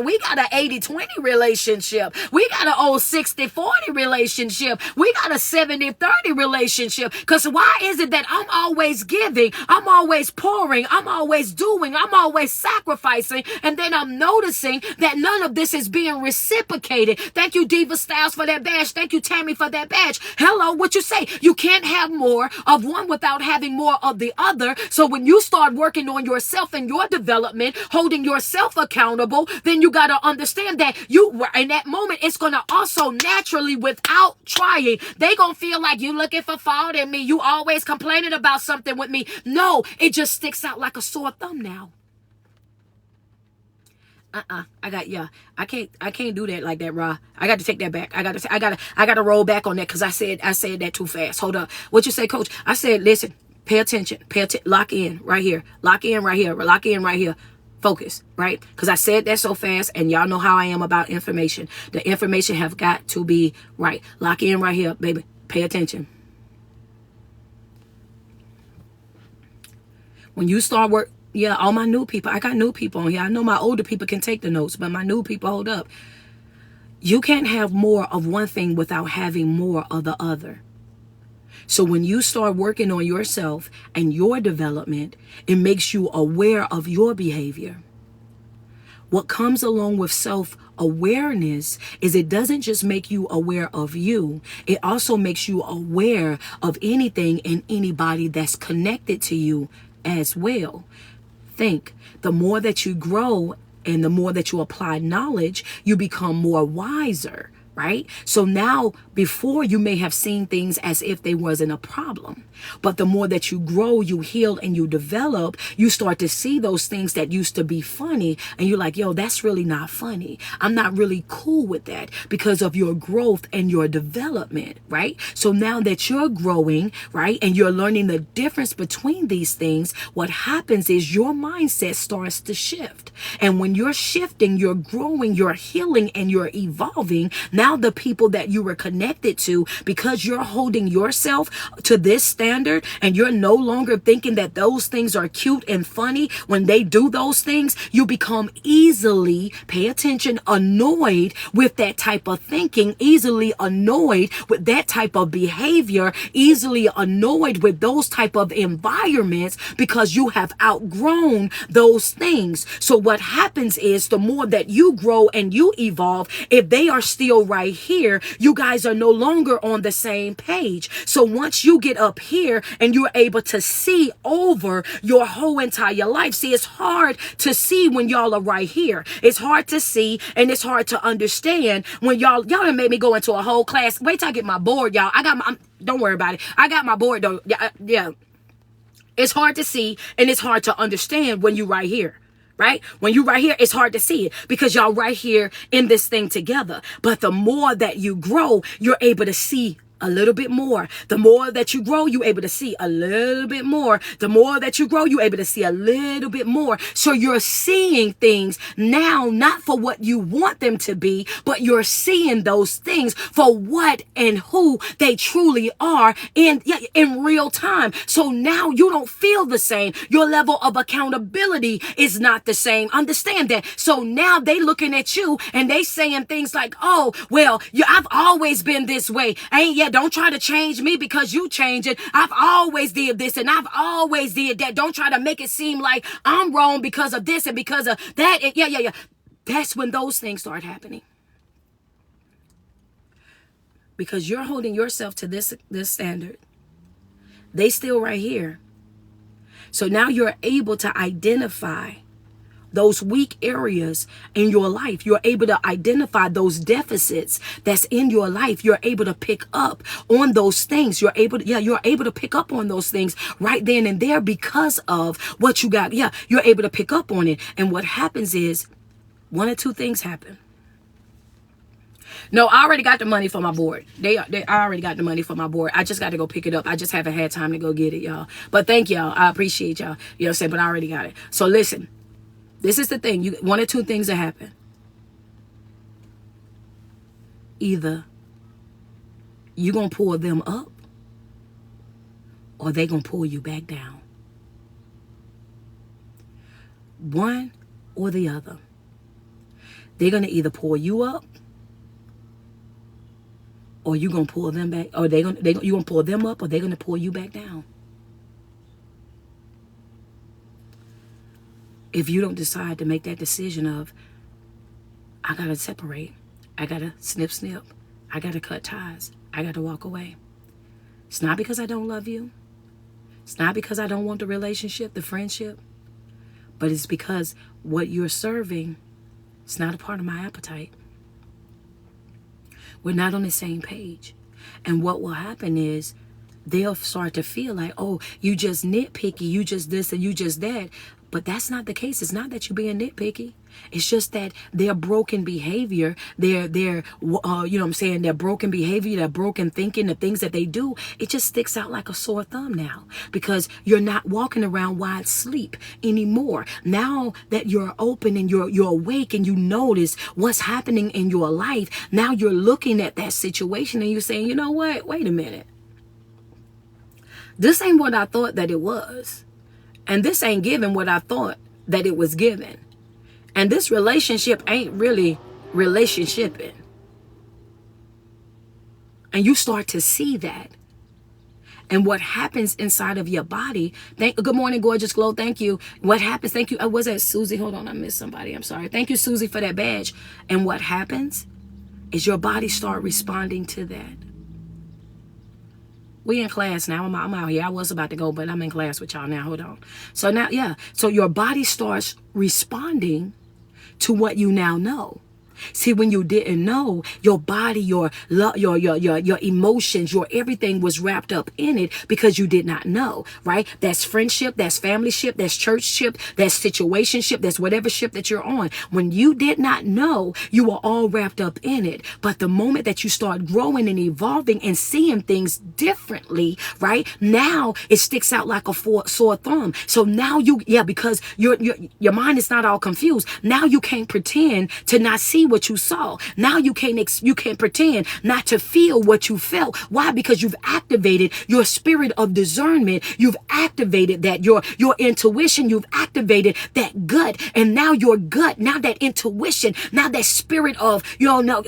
A: we got an 80-20 relationship, we got an old 60-40 relationship, we got a 70-30 relationship. Because why is it that I'm always giving, I'm always pouring, I'm always doing, I'm always sacrificing, and then I'm noticing that none of this is being reciprocated? Thank you, Diva Styles, for that badge. Thank you, Tammy, for that badge. Hello, what you say? You can't have more of one without having more of the other. So when you start working on yourself and your development, holding yourself accountable, then you got to understand that you, in that moment, it's going to also naturally, without trying, they going to feel like you looking for fault in me. You always complaining about something with me. No, it just sticks out like a sore thumb now. I can't do that like that, Ra. I got to take that back. I got to roll back on that, because I said that too fast. Hold up. What you say, Coach? I said, listen, pay attention, lock in right here, lock in right here. Focus, right? Because I said that so fast, and y'all know how I am about information. The information have got to be right. Lock in right here, baby. Pay attention. When you start work, yeah, all my new people, I got new people on here. I know my older people can take the notes, but my new people, hold up. You can't have more of one thing without having more of the other. So when you start working on yourself and your development, it makes you aware of your behavior. What comes along with self-awareness is it doesn't just make you aware of you. It also makes you aware of anything and anybody that's connected to you as well. Think, the more that you grow and the more that you apply knowledge, you become more wiser. Right? So now, before, you may have seen things as if they wasn't a problem. But the more that you grow, you heal, and you develop, you start to see those things that used to be funny. And you're like, yo, that's really not funny. I'm not really cool with that, because of your growth and your development. Right? So now that you're growing, right, and you're learning the difference between these things, what happens is your mindset starts to shift. And when you're shifting, you're growing, you're healing, and you're evolving. Now the people that you were connected to, because you're holding yourself to this standard, and you're no longer thinking that those things are cute and funny when they do those things, you become easily, pay attention, annoyed with that type of thinking, easily annoyed with that type of behavior, easily annoyed with those type of environments, because you have outgrown those things. So what happens is, the more that you grow and you evolve, if they are still right here, you guys are no longer on the same page. So once you get up here and you're able to see over your whole entire life, see, it's hard to see when y'all are right here. It's hard to see, and it's hard to understand when y'all done made me go into a whole class. Wait till I get my board, y'all. Don't worry about it. I got my board though. Yeah. It's hard to see, and it's hard to understand when you right here. Right? When you right here, it's hard to see it, because y'all right here in this thing together. But the more that you grow, you're able to see a little bit more. The more that you grow, you're able to see a little bit more. The more that you grow, you're able to see a little bit more. So you're seeing things now, not for what you want them to be, but you're seeing those things for what and who they truly are in real time. So now you don't feel the same. Your level of accountability is not the same. Understand that. So now they looking at you and they saying things like, oh, well, I've always been this way. Don't try to change me because you change it. I've always did this and I've always did that. Don't try to make it seem like I'm wrong because of this and because of that. That's when those things start happening. Because you're holding yourself to this standard. They still right here. So now you're able to identify those weak areas in your life. You're able to identify those deficits that's in your life. You're able to pick up on those things. You're able to pick up on those things right then and there because of what you got. Yeah, you're able to pick up on it. And what happens is one or two things happen. No, I already got the money for my board. I already got the money for my board. I just got to go pick it up. I just haven't had time to go get it, y'all. But thank y'all. I appreciate y'all. You know what I'm saying? But I already got it. So listen, this is the thing. One or two things that happen. Either you going to pull them up or they going to pull you back down. One or the other. They're going to either pull you up or you gonna pull them back, or you gonna pull them up, or they're gonna pull you back down. If you don't decide to make that decision of, I gotta separate, I gotta snip, I gotta cut ties, I gotta walk away. It's not because I don't love you. It's not because I don't want the relationship, the friendship, but it's because what you're serving is not a part of my appetite. We're not on the same page. And what will happen is they'll start to feel like, oh, you just nitpicky, you just this and you just that. But that's not the case. It's not that you're being nitpicky. It's just that their broken behavior, their you know what I'm saying, their broken behavior, their broken thinking, the things that they do, it just sticks out like a sore thumb now because you're not walking around wide sleep anymore. Now that you're open and you're awake and you notice what's happening in your life, now you're looking at that situation and you're saying, you know what? Wait a minute. This ain't what I thought that it was. And this ain't giving what I thought that it was given. And this relationship ain't really relationshiping. And you start to see that. And what happens inside of your body. Good morning, Gorgeous Glow. Thank you. What happens? Thank you. Was that Susie? Hold on. I missed somebody. I'm sorry. Thank you, Susie, for that badge. And what happens is your body start responding to that. We in class now. I'm out here. I was about to go, but I'm in class with y'all now. Hold on. So now, yeah. So your body starts responding to what you now know. See, when you didn't know, your body, your emotions, your everything was wrapped up in it because you did not know, right? That's friendship, that's family ship, that's church ship, that's situation ship, that's whatever ship that you're on. When you did not know, you were all wrapped up in it. But the moment that you start growing and evolving and seeing things differently, right? Now it sticks out like a sore thumb. So now because your mind is not all confused. Now you can't pretend to not see what you saw. Now you can't pretend not to feel what you felt. Why? Because you've activated your spirit of discernment. You've activated that your intuition. You've activated that gut, and now your gut, now that intuition, now that spirit of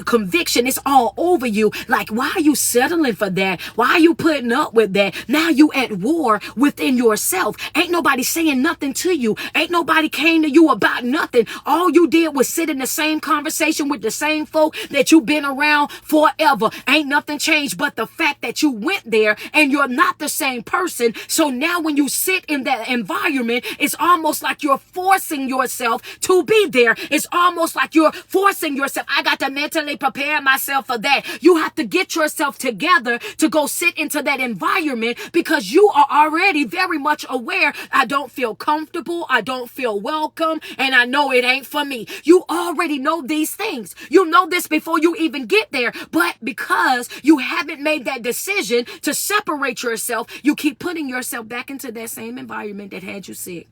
A: conviction, it's all over you. Like, why are you settling for that? Why are you putting up with that? Now you at war within yourself. Ain't nobody saying nothing to you. Ain't nobody came to you about nothing. All you did was sit in the same conversation with the same folk that you've been around forever. Ain't nothing changed but the fact that you went there and you're not the same person. So now when you sit in that environment, it's almost like you're forcing yourself to be there. It's almost like you're forcing yourself. I got to mentally prepare myself for that. You have to get yourself together to go sit into that environment because you are already very much aware. I don't feel comfortable. I don't feel welcome. And I know it ain't for me. You already know these things. You know this before you even get there. But because you haven't made that decision to separate yourself, you keep putting yourself back into that same environment that had you sick.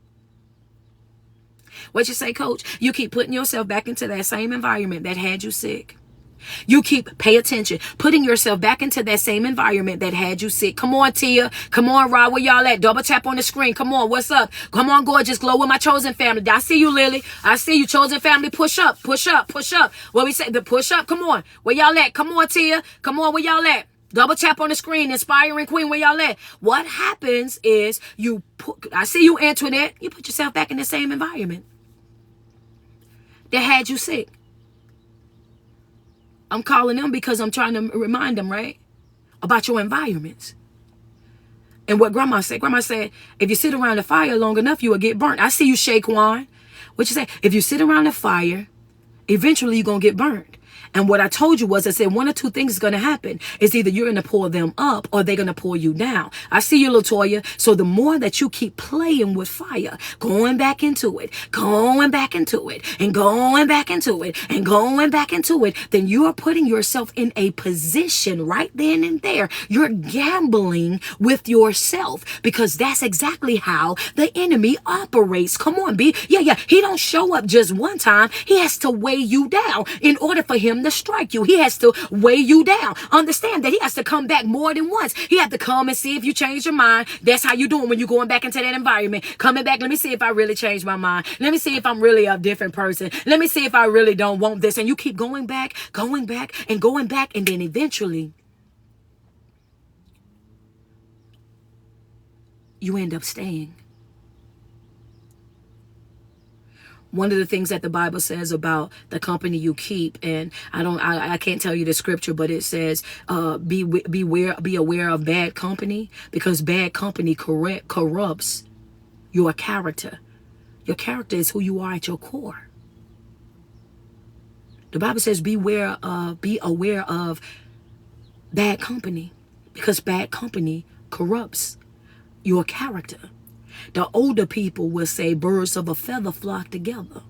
A: What you say, Coach? You keep putting yourself back into that same environment that had you sick. You pay attention, putting yourself back into that same environment that had you sick. Come on, Tia. Come on, Rod. Where y'all at? Double tap on the screen. Come on. What's up? Come on, Gorgeous Glow with my chosen family. I see you, Lily. I see you, chosen family. Push up, push up, push up. What we say? The push up. Come on. Where y'all at? Come on, Tia. Come on. Where y'all at? Double tap on the screen. Inspiring Queen. Where y'all at? What happens is I see you, Antoinette. You put yourself back in the same environment that had you sick. I'm calling them because I'm trying to remind them, right, about your environments. And what Grandma said, if you sit around the fire long enough, you will get burnt. I see you, Shaquan. What you say? If you sit around the fire, eventually you're going to get burned. And what I told you was, I said, one or two things is going to happen. It's either you're going to pull them up or they're going to pull you down. I see you, Latoya. So the more that you keep playing with fire, going back into it, going back into it, and going back into it, and going back into it, then you are putting yourself in a position right then and there. You're gambling with yourself, because that's exactly how the enemy operates. Come on, B. Yeah. He don't show up just one time. He has to weigh you down in order for him to strike you. He has to weigh you down. Understand that he has to come back more than once. He has to come and see if you change your mind. That's how you doing when you're going back into that environment. Coming back, let me see if I really changed my mind. Let me see if I'm really a different person. Let me see if I really don't want this. And you keep going back, and going back, and then eventually you end up staying. One of the things that the Bible says about the company you keep, and I can't tell you the scripture, but it says, be aware of bad company, because bad company corrupts your character. Your character is who you are at your core. The Bible says, be aware of bad company, because bad company corrupts your character. The older people will say birds of a feather flock together.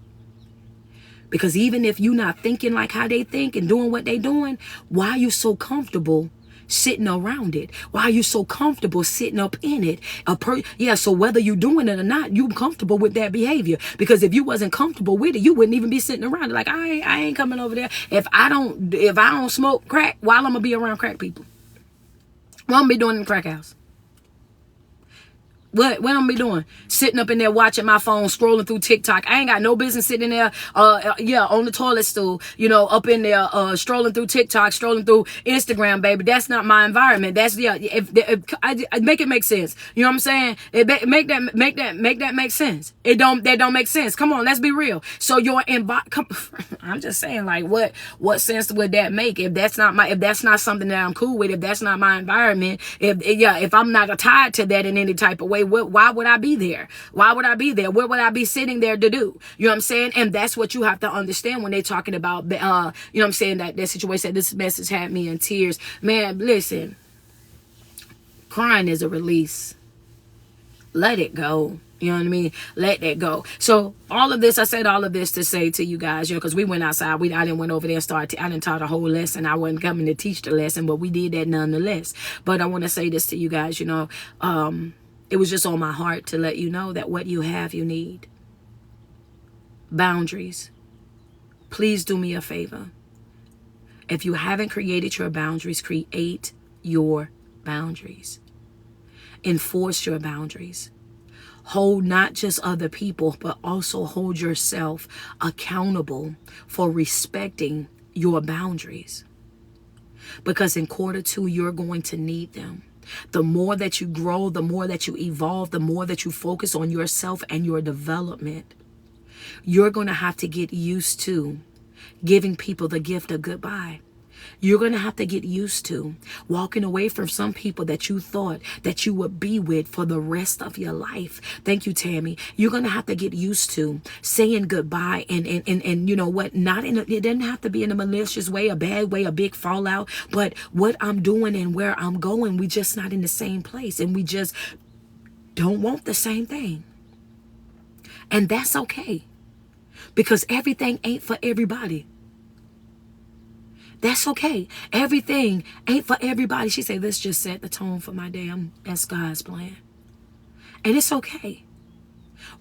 A: Because even if you're not thinking like how they think and doing what they doing, why are you so comfortable sitting around it? Why are you so comfortable sitting up in it? So whether you're doing it or not, you're comfortable with that behavior. Because if you wasn't comfortable with it, you wouldn't even be sitting around it. Like, I ain't coming over there. If I don't smoke crack, why I'm gonna be around crack people? What I'm gonna be doing in the crack house? What I'm gonna be doing? Sitting up in there watching my phone, scrolling through TikTok. I ain't got no business sitting in there, on the toilet stool, up in there, strolling through TikTok, strolling through Instagram, baby. That's not my environment. That's if I make it make sense. You know what I'm saying? Make that make sense. That don't make sense. Come on, let's be real. So I'm just saying, like, what sense would that make if that's not something that I'm cool with, if that's not my environment, if I'm not tied to that in any type of way. Why would I be there? Why would I be there? What would I be sitting there to do? You know what I'm saying? And that's what you have to understand when they're talking about, you know what I'm saying, that situation. This message had me in tears. Man, listen, crying is a release. Let it go. You know what I mean? Let that go. So all of this, I said all of this to say to you guys, because we went outside. I didn't went over there and I didn't taught a whole lesson. I wasn't coming to teach the lesson, but we did that nonetheless. But I want to say this to you guys, it was just on my heart to let you know that what you have, you need. Boundaries. Please do me a favor. If you haven't created your boundaries, create your boundaries. Enforce your boundaries. Hold not just other people, but also hold yourself accountable for respecting your boundaries. Because in quarter 2, you're going to need them. The more that you grow, the more that you evolve, the more that you focus on yourself and your development, you're going to have to get used to giving people the gift of goodbye. You're going to have to get used to walking away from some people that you thought that you would be with for the rest of your life. Thank you, Tammy. You're going to have to get used to saying goodbye and you know what, it doesn't have to be in a malicious way, a bad way, a big fallout, but what I'm doing and where I'm going, we just not in the same place, and we just don't want the same thing. And that's okay, because everything ain't for everybody. That's okay. Everything ain't for everybody. She said, let's just set the tone for my day. That's God's plan. And it's okay.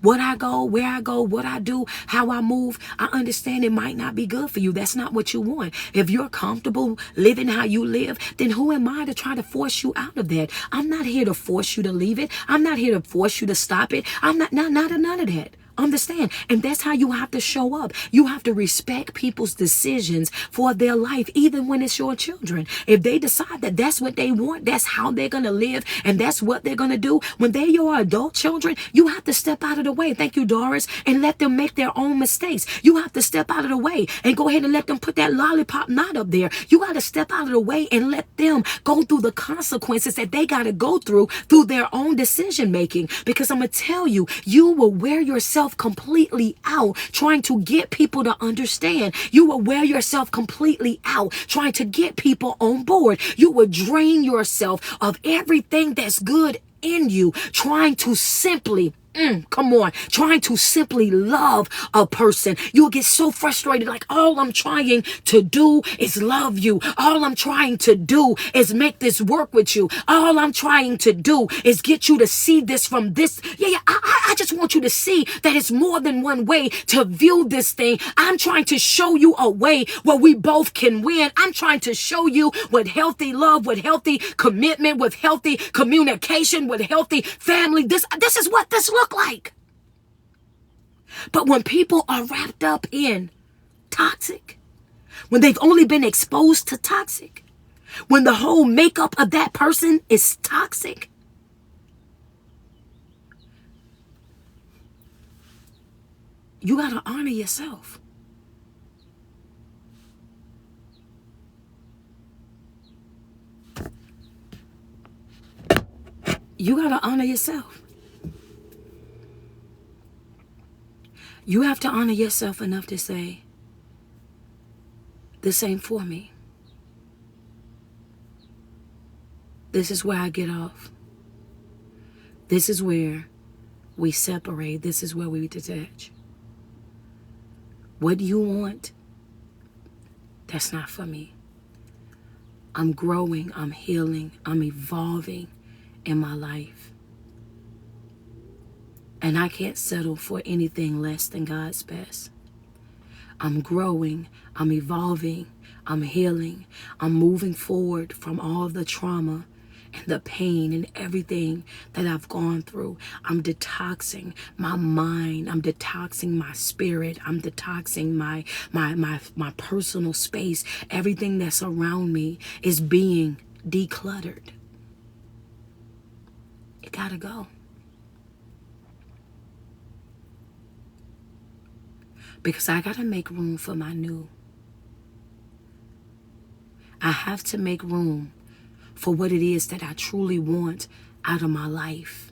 A: What I go, where I go, what I do, how I move, I understand it might not be good for you. That's not what you want. If you're comfortable living how you live, then who am I to try to force you out of that? I'm not here to force you to leave it. I'm not here to force you to stop it. I'm not none of that. Understand? And that's how you have to show up. You have to respect people's decisions for their life, even when it's your children. If they decide that that's what they want, that's how they're going to live, and that's what they're going to do. When they're your adult children, you have to step out of the way. Thank you, Doris. And let them make their own mistakes. You have to step out of the way and go ahead and let them put that lollipop knot up there. You got to step out of the way and let them go through the consequences that they got to go through their own decision making. Because I'm going to tell you, you will wear yourself yourself completely out trying to get people to understand. You will wear yourself completely out trying to get people on board. You will drain yourself of everything that's good in you, trying to simply trying to simply love a person. You'll get so frustrated, like, all I'm trying to do is love you. All I'm trying to do is make this work with you. All I'm trying to do is get you to see this from this. I just want you to see that it's more than one way to view this thing. I'm trying to show you a way where we both can win. I'm trying to show you what healthy love, with healthy commitment, with healthy communication, with healthy family. This is what this looks like. But when people are wrapped up in toxic, when they've only been exposed to toxic, when the whole makeup of that person is toxic, you got to honor yourself. You got to honor yourself. You have to honor yourself enough to say, this ain't for me. This is where I get off. This is where we separate. This is where we detach. What you want, that's not for me. I'm growing, I'm healing, I'm evolving in my life. And I can't settle for anything less than God's best. I'm growing, I'm evolving, I'm healing, I'm moving forward from all the trauma and the pain and everything that I've gone through. I'm detoxing my mind, I'm detoxing my spirit, I'm detoxing my personal space. Everything that's around me is being decluttered. It gotta go. Because I gotta make room for my new. I have to make room for what it is that I truly want out of my life.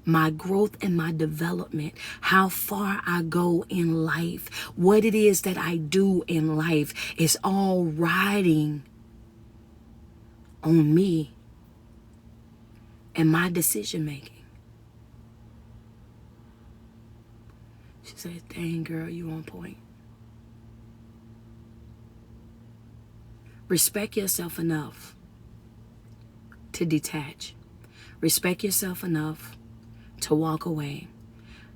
A: My growth and my development, how far I go in life, what it is that I do in life is all riding on me and my decision making. She said, dang girl, you on point. Respect yourself enough to detach. Respect yourself enough to walk away.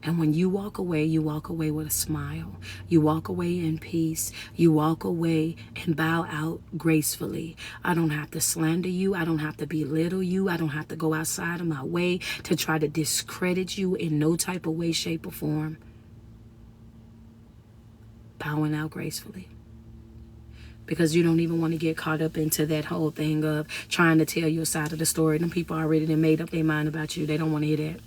A: And when you walk away with a smile. You walk away in peace. You walk away and bow out gracefully. I don't have to slander you. I don't have to belittle you. I don't have to go outside of my way to try to discredit you in no type of way, shape, or form. Bowing out gracefully. Because you don't even want to get caught up into that whole thing of trying to tell your side of the story. Them people already done made up their mind about you. They don't want to hear that.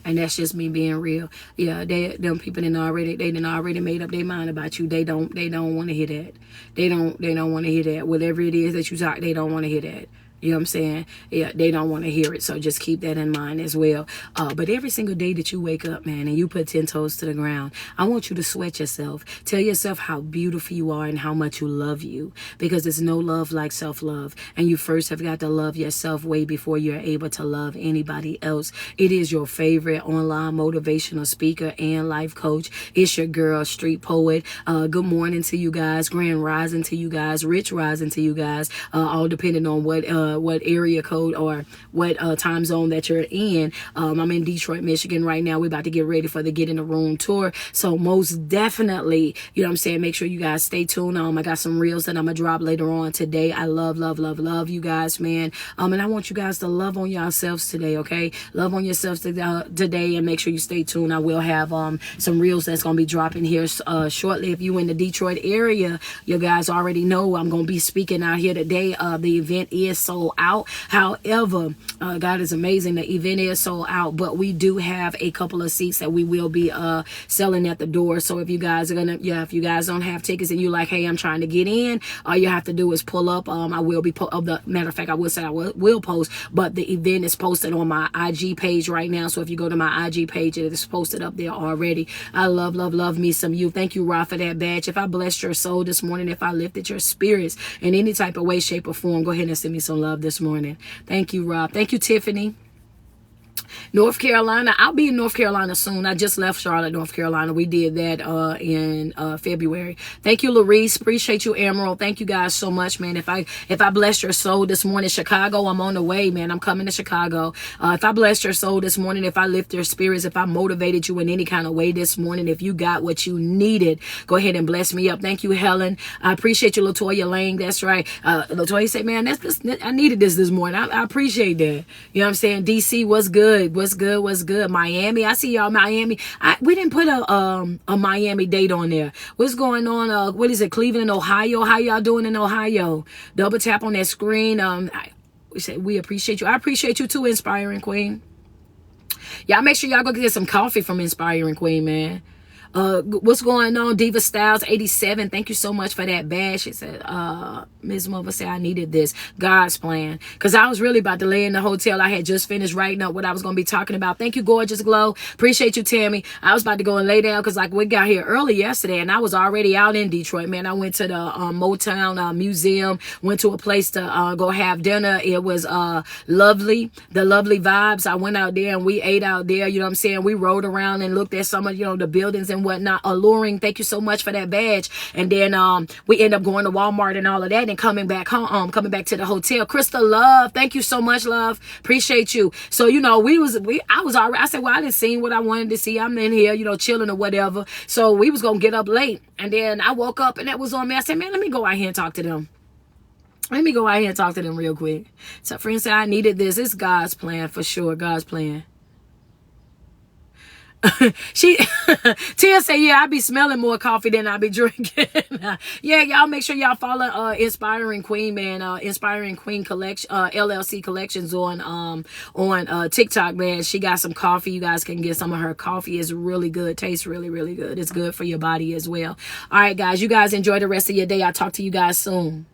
A: And that's just me being real. Yeah, them people done already made up their mind about you. They don't want to hear that. They don't want to hear that. Whatever it is that you talk, they don't want to hear that. You know what I'm saying? Yeah, they don't want to hear it. So just keep that in mind as well. But every single day that you wake up, man, and you put 10 toes to the ground, I want you to sweat yourself. Tell yourself how beautiful you are and how much you love you. Because there's no love like self-love. And you first have got to love yourself way before you're able to love anybody else. It is your favorite online motivational speaker and life coach. It's your girl, Street Poet. Good morning to you guys. Grand rising to you guys. Rich rising to you guys. All depending on what area code or what time zone that you're in. I'm in Detroit, Michigan right now. We're about to get ready for the Get in the Room tour. So most definitely, you know what I'm saying, make sure you guys stay tuned. I got some reels that I'm going to drop later on today. I love you guys, man. And I want you guys to love on yourselves today, okay? Love on yourselves today and make sure you stay tuned. I will have some reels that's going to be dropping here shortly. If you in the Detroit area, you guys already know I'm going to be speaking out here today. The event is sold sold out. However, God is amazing. The event is sold out, but we do have a couple of seats that we will be selling at the door. So if you guys are gonna, if you guys don't have tickets and you like, hey, I'm trying to get in, all you have to do is pull up. I will be the matter of fact, I will say I will post, but the event is posted on my IG page right now. So if you go to my IG page, it is posted up there already. I love me some you. Thank you, Rob, for that badge. If I blessed your soul this morning, if I lifted your spirits in any type of way, shape, or form, go ahead and send me some love this morning. Thank you, Rob. Thank you, Tiffany. North Carolina. I'll be in North Carolina soon. I just left Charlotte, North Carolina. We did that in February. Thank you, Larice. Appreciate you, Emerald. Thank you guys so much, man. If I blessed your soul this morning, Chicago, I'm on the way, man. I'm coming to Chicago. If I blessed your soul this morning, if I lift your spirits, if I motivated you in any kind of way this morning, if you got what you needed, go ahead and bless me up. Thank you, Helen. I appreciate you, Latoya Lang. That's right. Latoya said, man, I needed this morning. I appreciate that. You know what I'm saying? DC, what's good? What's good? Miami. I see y'all, Miami. We didn't put a Miami date on there. What's going on? What is it? Cleveland, Ohio. How y'all doing in Ohio? Double tap on that screen. We appreciate you. I appreciate you too, Inspiring Queen. Y'all make sure y'all go get some coffee from Inspiring Queen, man. What's going on? Diva Styles 87. Thank you so much for that badge. She said, Ms. Mova said I needed this. God's plan. Because I was really about to lay in the hotel. I had just finished writing up what I was going to be talking about. Thank you, Gorgeous Glow. Appreciate you, Tammy. I was about to go and lay down because like we got here early yesterday and I was already out in Detroit, man. I went to the Motown Museum, went to a place to go have dinner. It was lovely. The lovely vibes. I went out there and we ate out there. You know what I'm saying? We rode around and looked at some of, the buildings and whatnot. Alluring. Thank you so much for that badge. And then we end up going to Walmart and all of that and coming back home, coming back to the hotel. Crystal Love, thank you so much, love. Appreciate you. So I was already, I said, well, I didn't see what I wanted to see. I'm in here, chilling or whatever. So we was gonna get up late. And then I woke up and that was on me. I said, man, let me go out here and talk to them. Let me go out here and talk to them real quick. So friend said I needed this. It's God's plan for sure. God's plan. Tia said, yeah, I be smelling more coffee than I be drinking. Yeah, y'all make sure y'all follow Inspiring Queen, man. Inspiring Queen Collection, LLC Collections on TikTok, man. She got some coffee. You guys can get some of her coffee. It's really good. Tastes really, really good. It's good for your body as well. All right, guys. You guys enjoy the rest of your day. I'll talk to you guys soon.